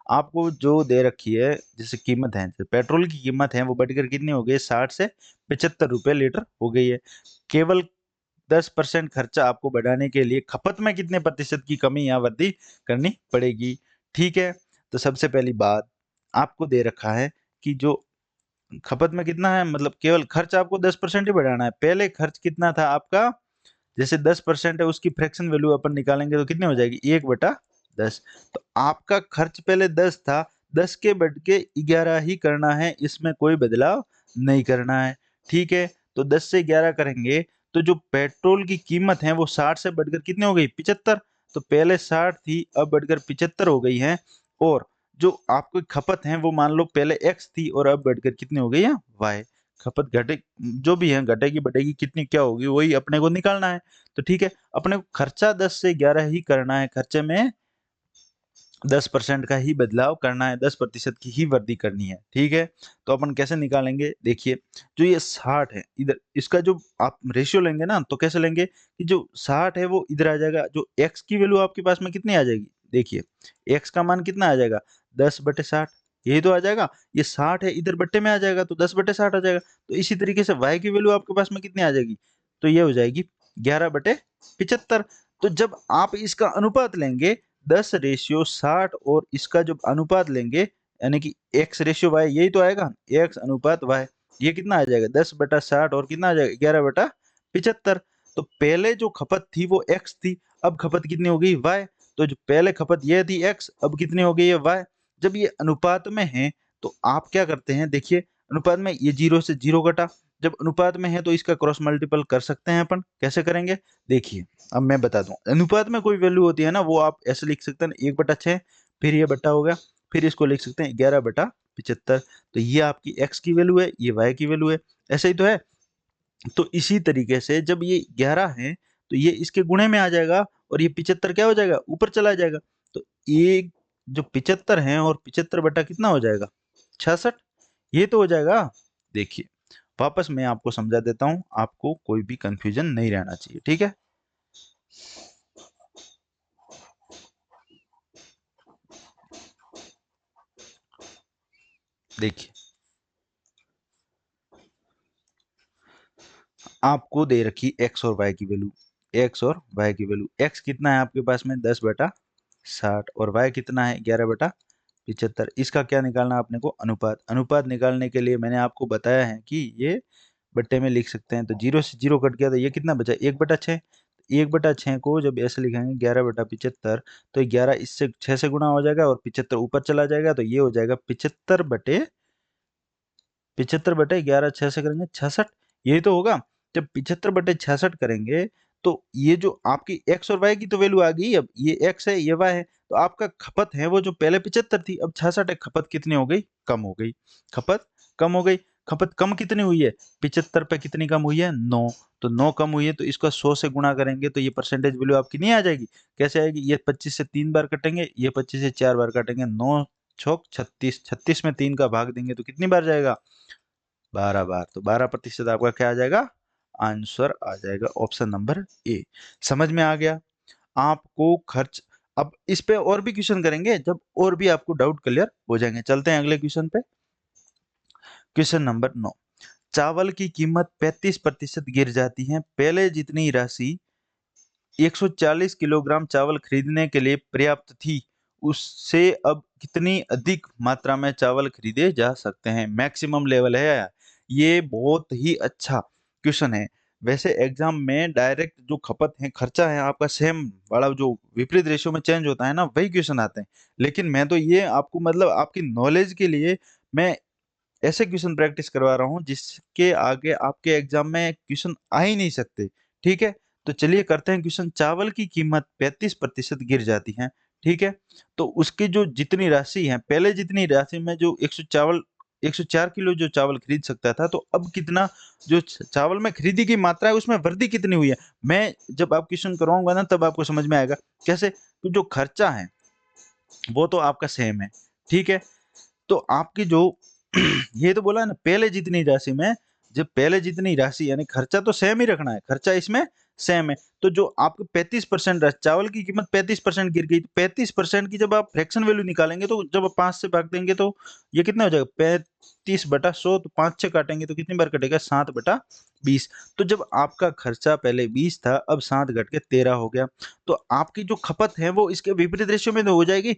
आपको जो दे रखी है, जैसे कीमत है, जैसे पेट्रोल की कीमत है वो बढ़कर कितनी हो गई, 60 से 75 रुपए लीटर हो गई है। केवल 10% खर्चा आपको बढ़ाने के लिए खपत में कितने प्रतिशत की कमी या वृद्धि करनी पड़ेगी, ठीक है। तो सबसे पहली बात, आपको दे रखा है कि जो खपत में कितना है, मतलब केवल खर्च आपको 10% ही बढ़ाना है। पहले खर्च कितना था आपका, जैसे 10% है, उसकी फ्रैक्शन वैल्यू अपन निकालेंगे तो कितनी हो जाएगी, 1/10। तो आपका खर्च पहले 10 था, 10 के बढ़ के 11 ही करना है, इसमें कोई बदलाव नहीं करना है, ठीक है। तो 10 से 11 करेंगे तो जो पेट्रोल की कीमत है वो 60 से बढ़कर कितनी हो गई, 75। तो पहले 60 थी, अब बढ़कर 75 हो गई है। और जो आपकी खपत है वो मान लो पहले x थी और अब बढ़कर कितनी हो गई है, y। खपत घटे, जो भी है घटेगी बढ़ेगी कितनी क्या होगी वही अपने को निकालना है। तो ठीक है, अपने को खर्चा 10 से 11 ही करना है, खर्चे में 10% का ही बदलाव करना है, 10% की ही वृद्धि करनी है, ठीक है। तो अपन कैसे निकालेंगे, देखिए जो ये 60 है, इधर इसका जो आप रेशियो लेंगे ना, तो कैसे लेंगे कि जो 60 है वो इधर आ जाएगा, जो x की वैल्यू आपके पास में कितनी आ जाएगी, देखिए x का मान कितना आ जाएगा, 10/60, यही तो आ जाएगा। ये 60 है, इधर बट्टे में आ जाएगा तो 10/60 आ जाएगा। तो इसी तरीके से y की वैल्यू आपके पास में कितनी आ जाएगी, तो ये हो जाएगी 11/75। तो जब आप इसका अनुपात लेंगे 10:60 और इसका जब अनुपात लेंगे, यानी कि x/y, यही तो आएगा, x/y, ये कितना आ जाएगा 10/60 और कितना आ जाएगा 11/75। तो पहले जो खपत थी वो x थी, अब खपत कितनी हो गई, y। तो जो पहले खपत ये थी x, अब कितनी हो गई है y। जब ये अनुपात में है तो आप क्या करते हैं, देखिए अनुपात में ये 0 से 0 कटा, जब अनुपात में है तो इसका क्रॉस मल्टीपल कर सकते हैं अपन। कैसे करेंगे देखिए, अब मैं बता दूं। अनुपात में कोई वैल्यू होती है ना, वो आप ऐसे लिख सकते हैं 1/6, फिर ये बटा हो गया, फिर इसको लिख सकते हैं 11/75। तो ये आपकी x की वैल्यू है, ये y की वैल्यू है, ऐसे ही तो है। तो इसी तरीके से जब ये 11 है तो ये इसके गुणे में आ जाएगा और ये 75 क्या हो जाएगा, ऊपर चला जाएगा। तो ये जो 75 है और 75 बटा कितना हो जाएगा, 66, ये तो हो जाएगा। देखिए वापस मैं आपको समझा देता हूं, आपको कोई भी कंफ्यूजन नहीं रहना चाहिए, ठीक है। देखिए आपको दे रखी x और y की वैल्यू, x और y की वैल्यू, x कितना है आपके पास में 10/60 और y कितना है 11/75। इसका क्या निकालना है आपने को, अनुपात। अनुपात निकालने के लिए मैंने आपको बताया है कि ये बट्टे में लिख सकते हैं। तो 0 से 0 कट गया तो ये कितना बचा, 1/6। 1/6 को जब ऐसे लिखेंगे 11/75, तो 11 इससे 6 से गुणा हो जाएगा और 75 ऊपर चला जाएगा, तो ये हो जाएगा 75/11, 6 से करेंगे 66, यही तो होगा। जब 75/66 करेंगे तो ये जो आपकी x और y की तो वैल्यू आ गई, अब ये x है ये y है, तो आपका खपत है वो जो पहले 75 थी, अब 66 है, खपत कितनी हो गई, कम हो गई। खपत कम हो गई। खपत कम कितनी हुई है, 75 पे कितनी कम हुई है, 9। तो 9 कम हुई है, तो इसको 100 से गुणा करेंगे तो ये परसेंटेज वैल्यू आपकी नहीं आ जाएगी। कैसे आएगी, ये 25 से 3 बार कटेंगे, ये 25 से 4 बार काटेंगे, 9 छोक 36, 36 में 3 का भाग देंगे तो कितनी बार जाएगा, 12 बार। तो 12% आपका क्या आ जाएगा, आंसर आ जाएगा ऑप्शन नंबर ए। समझ में आ गया आपको खर्च। अब इस पे और भी क्वेश्चन करेंगे जब और भी आपको डाउट क्लियर हो जाएंगे। चलते हैं अगले क्वेश्चन पे। क्वेश्चन नंबर 9, चावल की कीमत 35% गिर जाती है, पहले जितनी राशि 140 किलोग्राम चावल खरीदने के लिए पर्याप्त थी, उससे अब कितनी अधिक मात्रा में चावल खरीदे जा सकते हैं। मैक्सिमम लेवल है। ये बहुत ही अच्छा क्वेश्चन है। वैसे एग्जाम में डायरेक्ट जो खपत है, खर्चा है आपका सेम वाला जो विपरीत रेशियो में चेंज होता है ना, वही क्वेश्चन आते हैं। लेकिन मैं तो ये आपको मतलब आपकी नॉलेज के लिए मैं ऐसे क्वेश्चन प्रैक्टिस करवा रहा हूँ जिसके आगे आपके एग्जाम में क्वेश्चन आ ही नहीं सकते। ठीक है, तो चलिए करते हैं क्वेश्चन। चावल की कीमत 35% गिर जाती है, ठीक है, तो उसकी जो जितनी राशि है, पहले जितनी राशि में जो 104 किलो जो चावल खरीद सकता था, तो अब कितना जो चावल में खरीदी की मात्रा है उसमें वृद्धि कितनी हुई है। मैं जब आप क्वेश्चन करवाऊंगा ना तब आपको समझ में आएगा कैसे। तो जो खर्चा है वो तो आपका सेम है, ठीक है, तो आपकी जो ये तो बोला है ना, पहले जितनी राशि में, जब पहले जितनी राशि यानी खर्चा तो सेम ही रखना है, खर्चा इसमें सेम है। तो जो आपको 35% चावल की कीमत 35% गिर गई, तो 35% की जब आप फ्रैक्शन वैल्यू निकालेंगे तो जब आप 5 से भाग देंगे तो ये कितना हो जाएगा, 35/100। तो 5 से काटेंगे तो कितनी बार कटेगा, 7/20। तो जब आपका खर्चा पहले 20 था, अब 7 घट के 13 हो गया, तो आपकी जो खपत है वो इसके विपरीत रेशियो में तो हो जाएगी।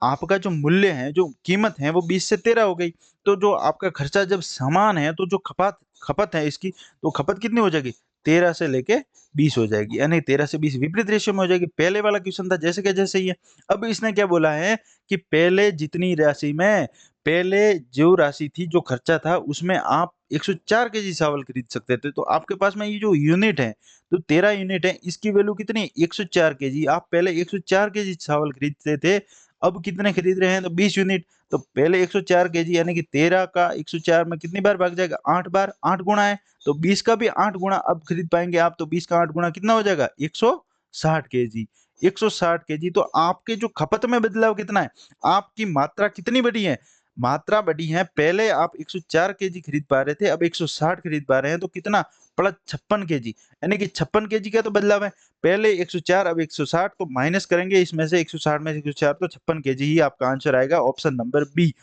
आपका जो मूल्य है, जो कीमत है, वो 20 से 13 हो गई। तो जो आपका खर्चा जब समान है तो जो खपत खपत है इसकी, तो खपत कितनी हो जाएगी, 13 से लेके 20 हो जाएगी, यानी 13 से 20 विपरीत रेशियो में हो जाएगी। पहले वाला क्वेश्चन था जैसे क्या जैसे ही है। अब इसने क्या बोला है कि पहले जितनी राशि में, पहले जो राशि थी, जो खर्चा था, उसमें आप 104 केजी चावल खरीद सकते थे। तो आपके पास में ये जो यूनिट है, तो 13 यूनिट है, इसकी वैल्यू कितनी है, 104 केजी। आप पहले 104 केजी चावल खरीदते थे, अब कितने खरीद रहे हैं, तो 20 यूनिट। तो पहले 104 केजी यानी कि 13 का 104 में कितनी बार भाग जाएगा, 8 बार, 8 गुणा है। तो 20 का भी 8 गुणा अब खरीद पाएंगे आप, तो 20 का 8 गुणा कितना हो जाएगा, 160 केजी। 160 केजी। तो आपके जो खपत में बदलाव कितना है, आपकी मात्रा कितनी बढ़ी है, मात्रा बढ़ी है। पहले आप 104 केजी खरीद पा रहे थे, अब 160 खरीद पा रहे हैं, तो कितना पड़ा, 56 केजी। यानी कि 56 केजी का तो बदलाव है। पहले 104 अब 160, तो माइनस करेंगे इसमें से 160 में से 104, तो 56 केजी ही आपका आंसर आएगा, ऑप्शन नंबर बी।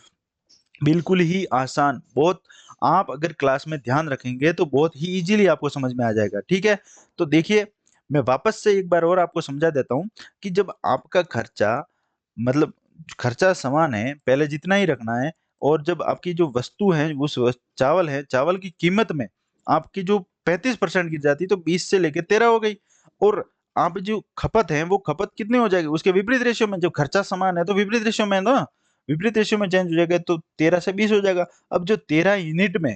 बिल्कुल ही आसान, बहुत। आप अगर क्लास में ध्यान रखेंगे तो बहुत ही इजीली आपको समझ में आ जाएगा, ठीक है। तो देखिए मैं वापस से एक बार और आपको समझा देता हूँ कि जब आपका खर्चा, मतलब खर्चा समान है, पहले जितना ही रखना है, और जब आपकी जो वस्तु है, उस चावल है, चावल की कीमत में आपकी जो 35% गिर जाती है, तो 20 से लेके 13 हो गई। और आप जो खपत है वो खपत कितनी हो जाएगी, उसके विपरीत रेशियो में। जब खर्चा समान है तो विपरीत रेशियो में है ना, विपरीत रेशियो में चेंज हो जाएगा तो 13 से 20 हो जाएगा। अब जो 13 यूनिट में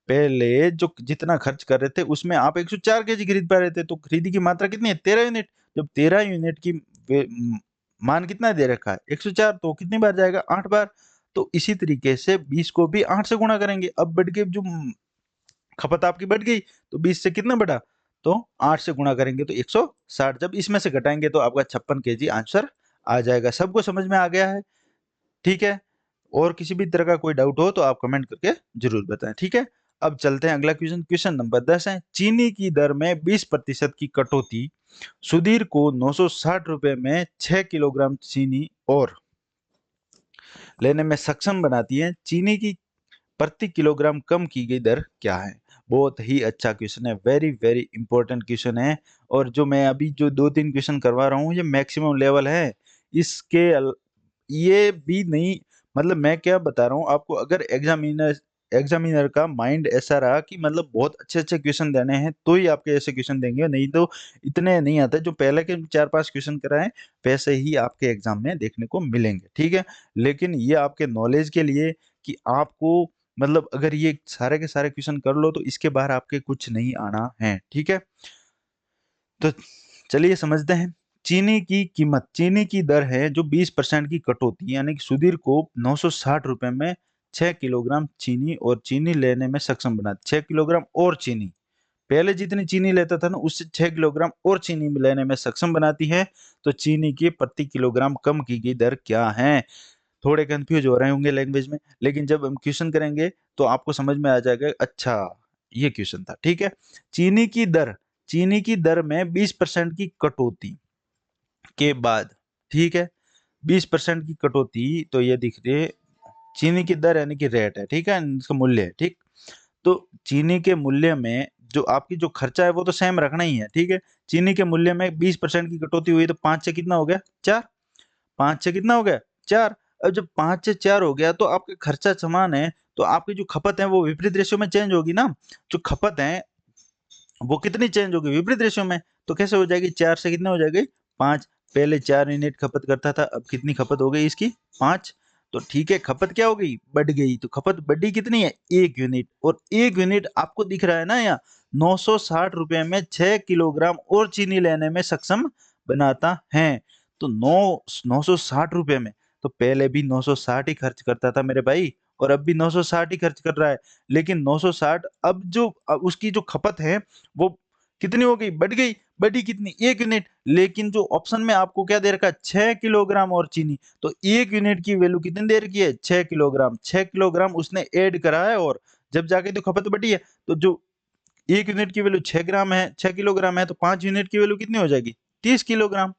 पहले जो जितना खर्च कर रहे थे उसमें आप 104 केजी खरीद पा रहे थे, तो खरीदी की मात्रा कितनी है? 13 यूनिट। जब 13 यूनिट की मान कितना दे रखा है? 104, तो कितनी बार जाएगा? 8 बार। तो इसी तरीके से 20 को भी 8 से गुणा करेंगे। अब बढ़ के जो खपत आपकी बढ़ गई, तो 20 से कितना बढ़ा? तो 8 से गुणा करेंगे तो 160। जब इसमें से घटाएंगे तो आपका 56 केजी आंसर आ जाएगा। सबको समझ में आ गया है? ठीक है। और किसी भी तरह का कोई डाउट हो तो आप कमेंट करके जरूर बताएं। ठीक है। अब चलते हैं अगला क्वेश्चन। क्वेश्चन नंबर 10 है, चीनी की दर में 20% की कटौती सुधीर को 960 रुपए में 6 किलोग्राम चीनी और लेने में सक्षम बनाती है। चीनी की प्रति किलोग्राम कम की गई दर क्या है? बहुत ही अच्छा क्वेश्चन है, वेरी वेरी इंपॉर्टेंट क्वेश्चन है। और जो मैं अभी जो 2-3 क्वेश्चन करवा रहा हूँ ये मैक्सिमम लेवल है। इसके ये भी नहीं, मतलब मैं क्या बता रहा हूँ आपको, अगर एग्जामिनर का माइंड ऐसा रहा कि मतलब बहुत अच्छे अच्छे क्वेश्चन देने हैं तो ही आपके ऐसे क्वेश्चन देंगे, नहीं तो इतने नहीं आते। जो पहले के 4-5 क्वेश्चन कराए वैसे ही आपके एग्जाम में देखने को मिलेंगे। ठीक है। लेकिन ये आपके नॉलेज के लिए कि आपको मतलब अगर ये सारे के सारे क्वेश्चन कर लो तो इसके बाहर आपके कुछ नहीं आना है। ठीक है। तो चलिए समझते हैं। चीनी की कीमत, चीनी की दर है जो 20% की कटौती, यानी कि सुधीर को 960 रुपए में 6 किलोग्राम चीनी और चीनी लेने में सक्षम बना। 6 किलोग्राम और चीनी, पहले जितनी चीनी लेता था ना उससे 6 किलोग्राम और चीनी लेने में सक्षम बनाती है। तो चीनी की प्रति किलोग्राम कम की गई दर क्या है? थोड़े कंफ्यूज हो रहे होंगे लैंग्वेज में, लेकिन जब हम क्वेश्चन करेंगे तो आपको समझ में आ जाएगा। अच्छा, ये क्वेश्चन था। ठीक है। चीनी की दर, चीनी की दर में 20% की कटौती के बाद, ठीक है, 20% की कटौती, तो ये दिख रही है चीनी की दर यानी कि रेट है। ठीक है, इसका मूल्य है। ठीक। तो चीनी के मूल्य में जो आपकी जो खर्चा है वो तो सेम रखना ही है। ठीक है। चीनी के मूल्य में 20% की कटौती हुई तो 5 से कितना हो गया? 4। 5 से कितना हो गया? 4। अब जब 5 से 4 हो गया तो आपका खर्चा समान है, तो आपकी जो खपत है वो विपरीत रेशियो में चेंज होगी ना। जो खपत है वो कितनी चेंज होगी? विपरीत रेशियो में। तो कैसे हो जाएगी? 4 से कितने हो जाएगी? 5। पहले 4 यूनिट खपत करता था, अब कितनी खपत हो गई इसकी? 5। तो ठीक है, खपत क्या हो गई? बढ़ गई। तो खपत बढ़ी कितनी है? 1 यूनिट। और 1 यूनिट आपको दिख रहा है ना यहाँ, 960 रुपए में 6 किलोग्राम और चीनी लेने में सक्षम बनाता है। तो 960 रुपए में, तो पहले भी 960 ही खर्च करता था मेरे भाई, और अब भी 960 ही खर्च कर रहा है। लेकिन 960 अब जो उसकी जो खपत है वो कितनी हो गई? बढ़ गई। बढ़ी कितनी? 1 यूनिट। लेकिन जो ऑप्शन में आपको क्या दे रखा है? 6 किलोग्राम और चीनी। तो 1 यूनिट की वैल्यू कितनी दे रखी है? 6 किलोग्राम। 6 किलोग्राम उसने ऐड करा है और जब जाके तो खपत बढ़ी है। तो जो 1 यूनिट की वैल्यू 6 ग्राम है, 6 किलोग्राम है, तो 5 यूनिट की वैल्यू कितनी हो जाएगी? 30 किलोग्राम।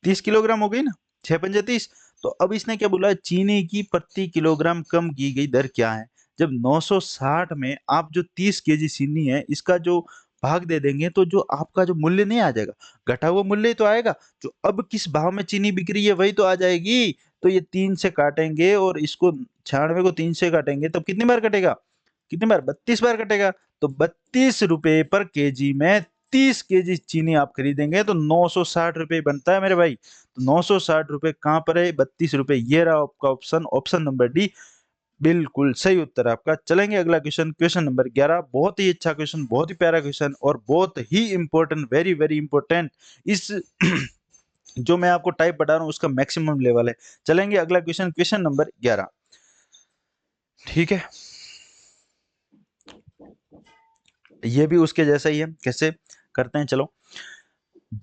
30 किलोग्राम हो गई ना, 6 पंजे 30। तो अब इसने क्या बोला? चीनी की प्रति किलोग्राम कम की गई दर क्या है? जब 960 में आप जो 30 केजी चीनी है इसका जो भाग दे देंगे तो जो आपका जो मूल्य नहीं आ जाएगा, घटा हुआ मूल्य ही तो आएगा। जो अब किस भाव में चीनी बिक रही है वही तो आ जाएगी। तो ये 3 से काटेंगे और इसको 96 को 3 से काटेंगे तब कितनी बार कटेगा? कितनी बार? 32 बार कटेगा। तो 32 रुपए पर केजी में 30 केजी चीनी आप खरीदेंगे तो 960 रुपए बनता है मेरे भाई। तो 960 रुपए कहाँ पर है? 32 रुपए। ये रहा आपका ऑप्शन, ऑप्शन नंबर डी बिल्कुल सही उत्तर आपका। चलेंगे अगला क्वेश्चन, क्वेश्चन नंबर 11। बहुत ही अच्छा क्वेश्चन, बहुत ही प्यारा क्वेश्चन और बहुत ही इंपॉर्टेंट, वेरी वेरी इंपॉर्टेंट। इस जो मैं आपको टाइप बता रहा हूँ उसका मैक्सिमम लेवल है। चलेंगे अगला क्वेश्चन, क्वेश्चन नंबर 11। ठीक है, ये भी उसके जैसा ही है। कैसे करते हैं, चलो।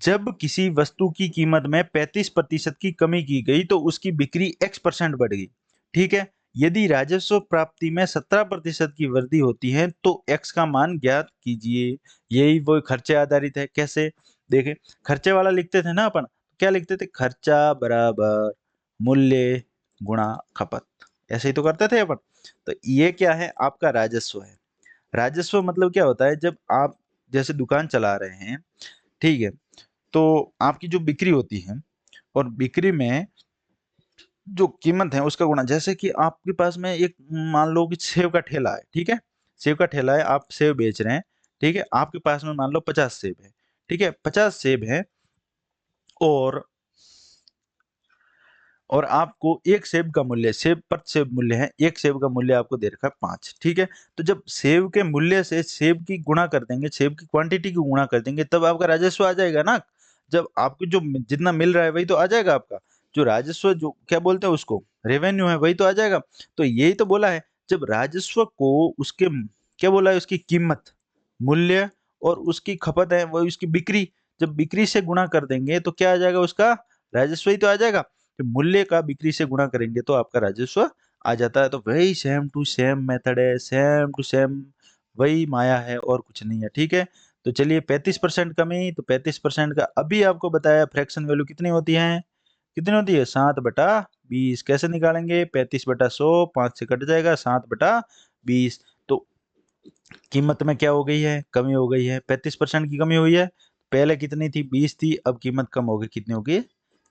जब किसी वस्तु की कीमत में 35% की कमी की गई तो उसकी बिक्री x% बढ़ गई। ठीक है। यदि राजस्व प्राप्ति में 17% की वृद्धि होती है तो x का मान ज्ञात कीजिए। यही वो खर्चे आधारित है। कैसे? देखें, खर्चे वाला लिखते थे ना अपन, क्या लिखते थे? खर्चा बराबर मूल्य गुणा खपत, ऐसे ही तो करते थे अपन। तो ये क्या है? आपका राजस्व है। राजस्व मतलब क्या होता है? जब आप जैसे दुकान चला रहे हैं, ठीक है, तो आपकी जो बिक्री होती है और बिक्री में जो कीमत है उसका गुणा, जैसे कि आपके पास में एक मान लो कि सेब का ठेला है। ठीक है। सेब का ठेला है, आप सेब बेच रहे हैं। ठीक है। आपके पास में मान लो 50 सेब है। ठीक है, 50 सेब है और और आपको एक सेब का मूल्य, सेब पर सेब मूल्य है, एक सेब का मूल्य आपको दे रखा है 5, ठीक है। तो जब सेब के मूल्य से सेब की गुणा कर देंगे, सेब की क्वांटिटी की गुणा कर देंगे, तब आपका राजस्व आ जाएगा ना। जब आपको जो जितना मिल रहा है वही तो आ जाएगा आपका। जो राजस्व, जो क्या बोलते हैं उसको, रेवेन्यू है, वही तो आ जाएगा। तो यही तो बोला है, जब राजस्व को उसके, क्या बोला है, उसकी कीमत, मूल्य और उसकी खपत है वो उसकी बिक्री, जब बिक्री से गुणा कर देंगे तो क्या आ जाएगा, उसका राजस्व ही तो आ जाएगा। तो मूल्य का बिक्री से गुणा करेंगे तो आपका राजस्व आ जाता है। तो वही सेम टू सेम मेथड है, सेम टू सेम वही माया है और कुछ नहीं है, ठीक है। तो चलिए 35% कमी, तो 35% का अभी आपको बताया फ्रैक्शन वैल्यू कितनी होती है, कितनी होती है, 7/20। कैसे निकालेंगे, 35/100, 5 से कट जाएगा, 7/20। तो कीमत में क्या हो गई है, कमी हो गई है, 35% की कमी हुई है। पहले कितनी थी, 20 थी, अब कीमत कम हो गई, कितनी हो गई,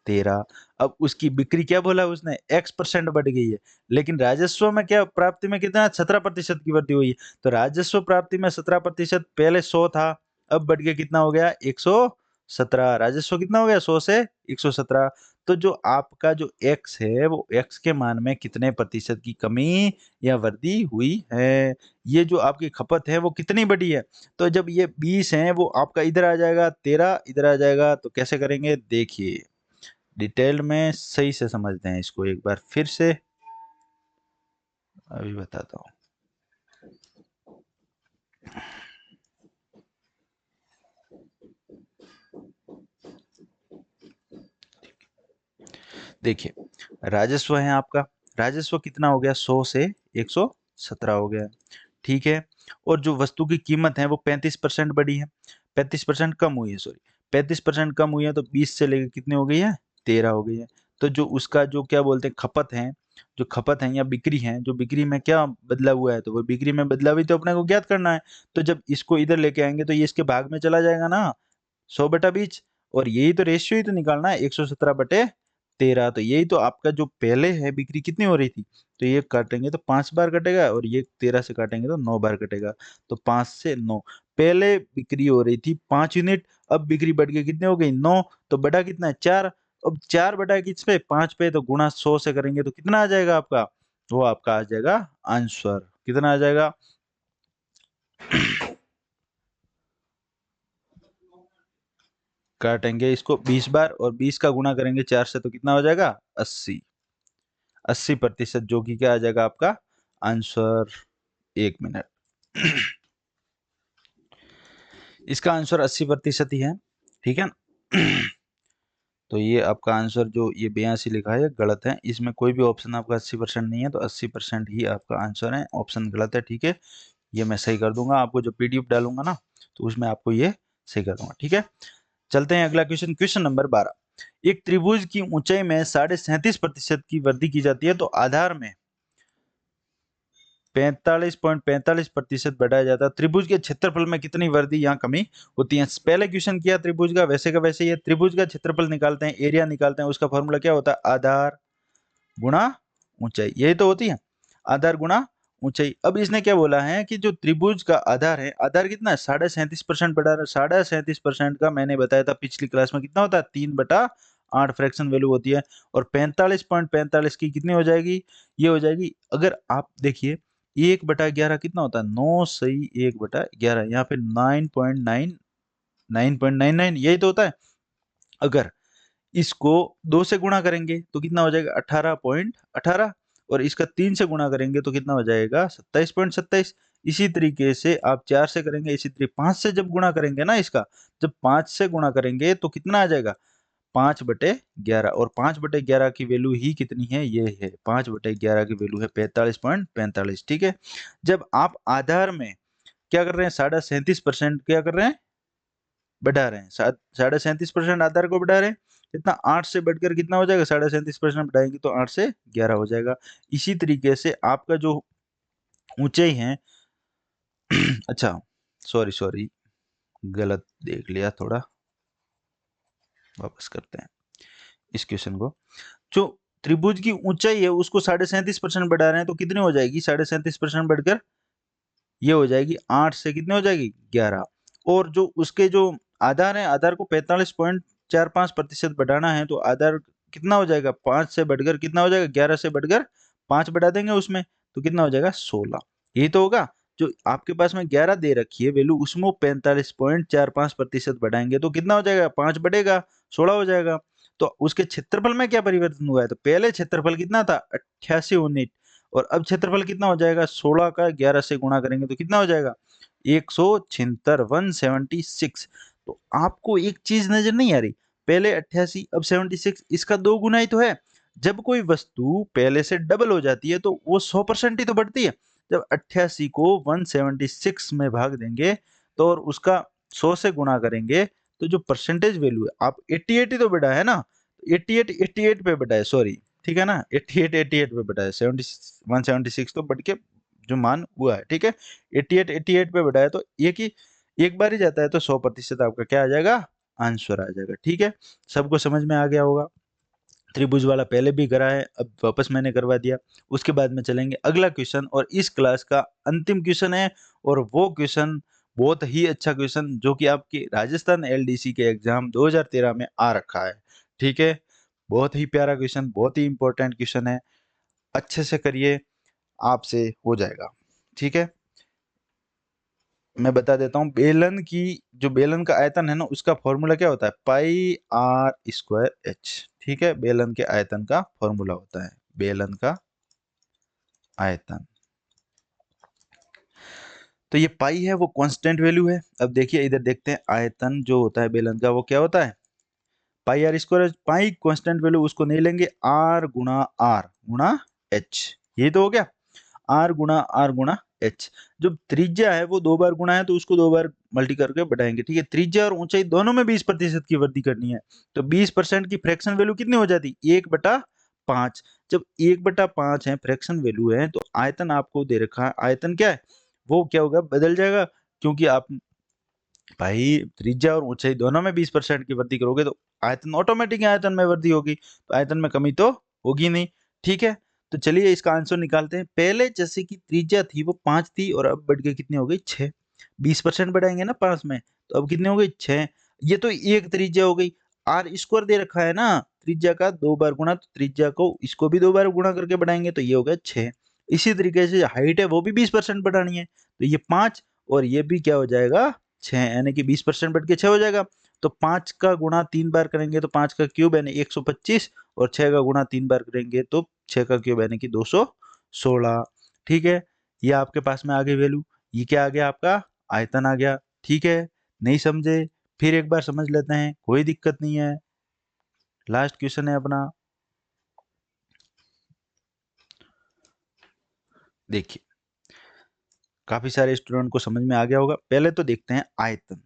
13। अब उसकी बिक्री क्या बोला उसने, X% बढ़ गई है, लेकिन राजस्व में क्या, प्राप्ति में कितना, 17% की वृद्धि हुई है। तो राजस्व प्राप्ति में 17%, पहले 100 था, अब बढ़ के कितना हो गया, 117। राजस्व कितना हो गया, 100 से 117। तो जो आपका जो x है, वो x के मान में कितने प्रतिशत की कमी या वृद्धि हुई है, ये जो आपकी खपत है वो कितनी बढ़ी है। तो जब ये 20 है, वो आपका इधर आ जाएगा, 13 इधर आ जाएगा। तो कैसे करेंगे, देखिए डिटेल में सही से समझते हैं इसको एक बार फिर से, अभी बताता हूँ। देखिए राजस्व है आपका, राजस्व कितना हो गया, 100 से 117 हो गया, ठीक है। और जो वस्तु की कीमत है वो 35% बढ़ी है, 35% कम हुई है, सॉरी 35% कम हुई है। तो 20 से लेकर कितनी हो गई है, 13 हो गई है। तो जो उसका जो क्या बोलते हैं खपत है, जो खपत है या बिक्री है, जो बिक्री में क्या बदलाव हुआ है, तो वो बिक्री में बदलाव ही तो अपने को ज्ञात करना है। तो जब इसको इधर लेके आएंगे तो ये इसके भाग में चला जाएगा ना, 100/20। और यही तो रेशियो ही तो निकालना है, 117/13। तो यही तो आपका जो पहले है बिक्री कितनी हो रही थी, तो ये काटेंगे तो 5 बार कटेगा, और ये 13 से काटेंगे तो 9 बार कटेगा। तो 5 से 9, पहले बिक्री हो रही थी 5 यूनिट, अब बिक्री बढ़ के कितने हो गई, 9। तो बड़ा कितना है, 4। अब 4 बटा किस पे, 5 पे, तो गुणा 100 से करेंगे तो कितना आ जाएगा आपका, वो आपका आ जाएगा आंसर, कितना आ जाएगा काटेंगे इसको 20 बार, और 20 का गुणा करेंगे 4 से तो कितना हो जाएगा, 80। 80%, जो कि क्या आ जाएगा आपका आंसर, 1 मिनट। इसका आंसर 80% ही है, ठीक है ना। तो ये आपका आंसर जो ये 82 लिखा है गलत है, इसमें कोई भी ऑप्शन आपका 80% नहीं है, तो 80% ही आपका आंसर है, ऑप्शन गलत है, ठीक है। ये मैं सही कर दूंगा, आपको जो पीडीएफ डालूंगा ना, तो उसमें आपको ये सही कर दूंगा, ठीक है। चलते हैं अगला क्वेश्चन, क्वेश्चन नंबर 12। एक त्रिभुज की ऊंचाई में 37.5% की वृद्धि की जाती है, तो आधार में 45.45% बढ़ाया जाता है। त्रिभुज के क्षेत्रफल में कितनी वृद्धि या कमी होती है। पहले क्वेश्चन किया त्रिभुज का, वैसे का वैसे ये त्रिभुज का क्षेत्रफल निकालते हैं, एरिया निकालते हैं, उसका फॉर्मूला क्या होता है, आधार गुणा ऊंचाई, यही तो होती है, आधार गुणा ऊंचाई। अब इसने क्या बोला है कि जो त्रिभुज का आधार है, आधार कितना है, 37.5% बढ़ा रहा है। 37.5% का मैंने बताया था पिछली क्लास में, कितना होता है, 3/8 फ्रैक्शन वैल्यू होती है। और 45.45 की कितनी हो जाएगी, ये हो जाएगी, अगर आप देखिए 1/11 कितना होता है, 9 सही 1/11, यहाँ पे 9.99, यही तो होता है। अगर इसको 2 से गुणा करेंगे तो कितना हो जाएगा, 18.18। और इसका 3 से गुणा करेंगे तो कितना हो जाएगा, 27.27। इसी तरीके से आप 4 से करेंगे, इसी तरीके 5 से जब गुणा करेंगे ना इसका, जब 5 से गुणा करेंगे तो कितना आ जाएगा, 5/11। और 5/11 की वैल्यू ही कितनी है, ये है 5/11 की वैल्यू है 45.45, ठीक है। जब आप आधार में क्या कर रहे हैं, 37.5% क्या कर रहे हैं, बढ़ा रहे हैं, 37.5% आधार को बढ़ा रहे हैं। कितना, 8 से बढ़कर कितना हो जाएगा, 37.5% बढ़ाएंगे तो 8 से 11 हो जाएगा। इसी तरीके से आपका जो ऊंचाई है अच्छा सॉरी सॉरी, गलत देख लिया थोड़ा, वापस करते हैं इस क्वेश्चन को। जो त्रिभुज की ऊंचाई है उसको 37.5% बढ़ा रहे हैं, तो कितनी हो जाएगी, 37.5% बढ़कर ये हो जाएगी 8 से कितने हो जाएगी, 11। और जो उसके जो आधार है, आधार को 45.45% बढ़ाना है, तो आधार कितना हो जाएगा, 5 से बढ़कर कितना हो जाएगा, 11 से बढ़कर 5 बढ़ा देंगे उसमें, तो कितना हो जाएगा 16। यही तो होगा। जो आपके पास में 11 दे रखी है वैल्यू, उसमें 45.45% बढ़ाएंगे तो कितना हो जाएगा, 5 बढ़ेगा, 16 हो जाएगा। तो उसके क्षेत्रफल में क्या परिवर्तन हुआ है, तो पहले क्षेत्रफल कितना था 88 यूनिट, और अब क्षेत्रफल कितना हो जाएगा, 16 का 11 से गुणा करेंगे तो कितना हो जाएगा 176, 176। तो आपको एक चीज नजर नहीं आ रही, पहले 88 अब 76, इसका 2 गुना ही तो है। जब कोई वस्तु पहले से डबल हो जाती है तो वो 100% ही तो बढ़ती है। जब 88 को 176 में भाग देंगे तो और उसका 100 से गुणा करेंगे तो जो परसेंटेज वैल्यू है, आप 88 ही तो बढ़ा है ना, 88 88 पे बढ़ा है, सॉरी, ठीक है ना, 88 88 पे बढ़ा है, 176 तो बढ़ के जो मान हुआ है, ठीक है, 88 88 पे बढ़ा है, तो एक बार ही जाता है तो 100% आपका क्या आ जाएगा, आंसर आ जाएगा। ठीक है, सबको समझ में आ गया होगा। त्रिभुज वाला पहले भी करा है, अब वापस मैंने करवा दिया। उसके बाद में चलेंगे अगला क्वेश्चन, और इस क्लास का अंतिम क्वेश्चन है, और वो क्वेश्चन बहुत ही अच्छा क्वेश्चन जो कि आपके राजस्थान एलडीसी के एग्जाम 2013 में आ रखा है। ठीक है, बहुत ही प्यारा क्वेश्चन, बहुत ही इंपॉर्टेंट क्वेश्चन है, अच्छे से करिए, आपसे हो जाएगा। ठीक है, मैं बता देता हूँ, बेलन की जो बेलन का आयतन है ना, उसका फॉर्मूला क्या होता है, पाई आर स्क्वायर एच। ठीक है, बेलन के आयतन का फॉर्मूला होता है, बेलन का आयतन। तो ये पाई है वो कांस्टेंट वैल्यू है। अब देखिए इधर देखते हैं, आयतन जो होता है बेलन का वो क्या होता है, pi r square. Pi constant value उसको नहीं लेंगे, आर गुणा एच, ये तो हो गया, आर गुणा एच। जो त्रिज्या है वो 2 बार गुणा है तो उसको 2 बार मल्टी करके बढ़ाएंगे। ठीक है, त्रिज्या और ऊंचाई दोनों में 20% की वृद्धि करनी है, तो 20% की फ्रैक्शन वैल्यू कितनी हो जाती है, 1/5। जब 1/5 है फ्रैक्शन वैल्यू है, तो आयतन आपको दे रखा है, आयतन क्या है वो क्या होगा, बदल जाएगा, क्योंकि आप भाई त्रिज्या और ऊंचाई दोनों में 20% की वृद्धि करोगे तो आयतन ऑटोमेटिक आयतन में वृद्धि होगी, तो आयतन में कमी तो होगी नहीं। ठीक है, तो चलिए इसका आंसर निकालते हैं। पहले जैसे कि त्रिज्या थी वो 5 थी, और अब बढ़ के कितनी हो गई 6, 20% बढ़ाएंगे ना 5 में, तो अब कितनी हो गई 6। ये तो एक त्रिज्या हो गई, आर स्क्वायर दे रखा है ना, त्रिज्या का 2 बार गुणा, तो त्रिज्या को इसको भी 2 बार गुणा करके बढ़ाएंगे तो ये हो गया 6। इसी तरीके से हाइट है वो भी 20% बढ़ानी है, तो ये 5 और ये भी क्या हो जाएगा 6, यानी कि 20% बढ़ के 6 हो जाएगा। तो 5 का गुणा 3 बार करेंगे तो 5 का क्यूब यानी 125, और 6 का गुणा 3 बार करेंगे तो 6 का क्यूब यानी कि 216। ठीक है, ये आपके पास में आ गई वैल्यू, ये क्या आ गया आपका आयतन आ गया। ठीक है, नहीं समझे फिर एक बार समझ लेते हैं, कोई दिक्कत नहीं है। लास्ट क्वेश्चन है अपना, देखिए काफी सारे स्टूडेंट को समझ में आ गया होगा। पहले तो देखते हैं आयतन।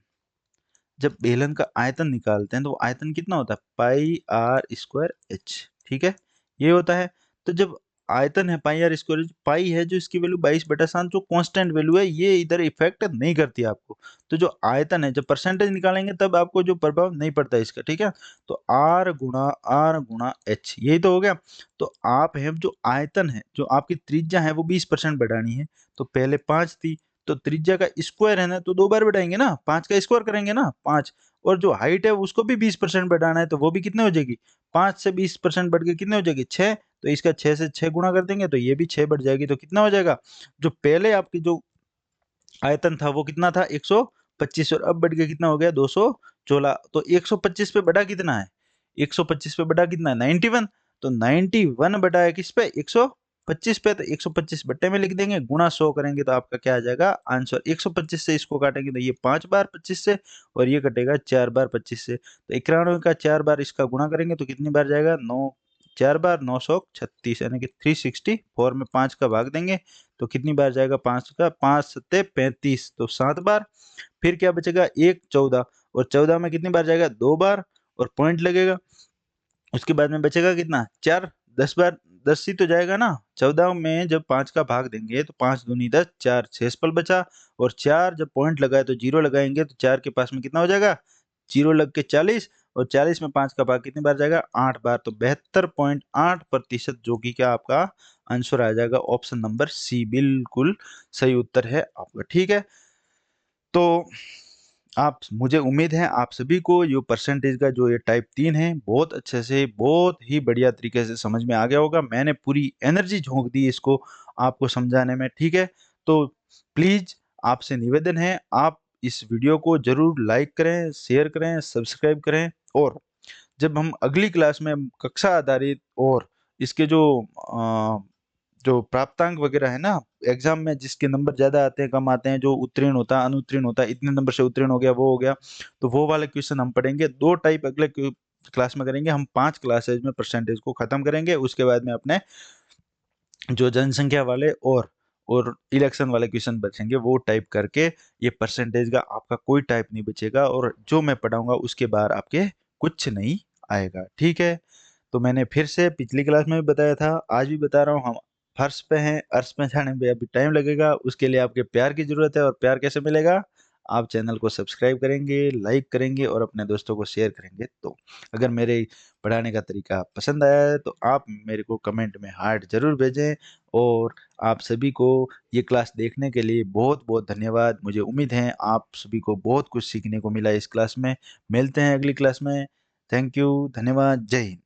जब बेलन का आयतन निकालते हैं तो आयतन कितना होता है, पाई आर स्क्वायर एच। ठीक है, ये होता है। तो जब आयतन है पाई आर स्क्वायर, पाई है जो इसकी वैल्यू 22/7 जो कांस्टेंट वैल्यू है, ये इधर इफेक्ट नहीं करती आपको। तो जो आयतन है जब परसेंटेज निकालेंगे तब आपको जो प्रभाव नहीं पड़ता इसका। ठीक है, तो आर गुणा एच, यही तो हो गया। तो आप है जो आयतन है, जो आपकी त्रिज्या है वो 20% बढ़ानी है, तो पहले 5 थी, तो त्रिज्या का स्क्वायर है ना, तो 2 बार बढ़ाएंगे ना, 5 का स्क्वायर करेंगे ना 5, और जो हाइट है उसको भी 20% बढ़ाना है, तो वो भी कितने हो जाएगी, 5 से 20% बढ़ के कितने हो जाएगी 6, तो इसका 6 से 6 गुणा कर देंगे तो ये भी 6 बढ़ जाएगी, तो कितना हो जाएगा, जो पहले आपकी जो आयतन था वो कितना था 125, और अब बढ़ के कितना हो गया 216। तो 125 पे बढ़ा कितना है, 125 पे बढ़ा कितना है 91, तो 91 बढ़ा है किस पे 125 पे, तो 125 बट्टे में लिख देंगे, गुणा 100 करेंगे तो आपका क्या आ जाएगा आंसर। 125 से इसको काटेंगे तो ये 5 बार 25 से, और ये कटेगा 4 बार 25 से, तो 91 का 4 बार इसका गुणा करेंगे तो कितनी बार जाएगा 9, 4 बार 936, यानी कि 364 में 5 का भाग देंगे तो कितनी बार जाएगा 5 का, 5 सत्ते 35, तो 7 बार। फिर क्या बचेगा 1 14, और 14 में कितनी बार जाएगा 2 बार, और पॉइंट लगेगा। उसके बाद में बचेगा कितना 4, 10 बार, 10 ही तो जाएगा ना। 14 में जब 5 का भाग देंगे तो 5 दूनी 10, 4 6 बचा, और 4 जब पॉइंट लगाए तो 0 लगाएंगे तो 4 के पास में कितना हो जाएगा 0 लग के 40, और 40 में 5 का भाग कितनी बार जाएगा 8 बार, तो 72.8% जो कि क्या आपका आंसर आ जाएगा, ऑप्शन नंबर सी बिल्कुल सही उत्तर है आपका। ठीक है, तो आप मुझे उम्मीद है आप सभी को ये परसेंटेज का जो ये टाइप 3 है बहुत अच्छे से, बहुत ही बढ़िया तरीके से समझ में आ गया होगा। मैंने पूरी एनर्जी झोंक दी इसको आपको समझाने में, ठीक है? तो प्लीज़ आपसे निवेदन है, आप इस वीडियो को ज़रूर लाइक करें, शेयर करें, सब्सक्राइब करें। और जब हम अगली क्लास में कक्षा आधारित और इसके जो प्राप्तांक वगैरह है ना, एग्जाम में जिसके नंबर ज़्यादा आते हैं कम आते हैं, जो उत्तीर्ण होता है अनुत्तीर्ण होता है, इतने नंबर से उत्तीर्ण हो गया वो हो गया, तो वो वाले क्वेश्चन हम पढ़ेंगे। 2 टाइप अगले क्लास में करेंगे हम, 5 क्लासेज में परसेंटेज को ख़त्म करेंगे। उसके बाद में अपने जो जनसंख्या वाले और इलेक्शन वाले क्वेश्चन बचेंगे वो टाइप करके, ये परसेंटेज का आपका कोई टाइप नहीं बचेगा और जो मैं पढ़ाऊंगा उसके बाहर आपके कुछ नहीं आएगा, ठीक है? तो मैंने फिर से पिछली क्लास में भी बताया था, आज भी बता रहा हूँ, हम फर्श पे हैं, अर्श पे जाने में अभी टाइम लगेगा। उसके लिए आपके प्यार की ज़रूरत है, और प्यार कैसे मिलेगा? आप चैनल को सब्सक्राइब करेंगे, लाइक करेंगे और अपने दोस्तों को शेयर करेंगे। तो अगर मेरे पढ़ाने का तरीका पसंद आया है तो आप मेरे को कमेंट में हार्ट ज़रूर भेजें। और आप सभी को ये क्लास देखने के लिए बहुत बहुत धन्यवाद। मुझे उम्मीद है आप सभी को बहुत कुछ सीखने को मिला इस क्लास में। मिलते हैं अगली क्लास में। थैंक यू, धन्यवाद, जय हिंद।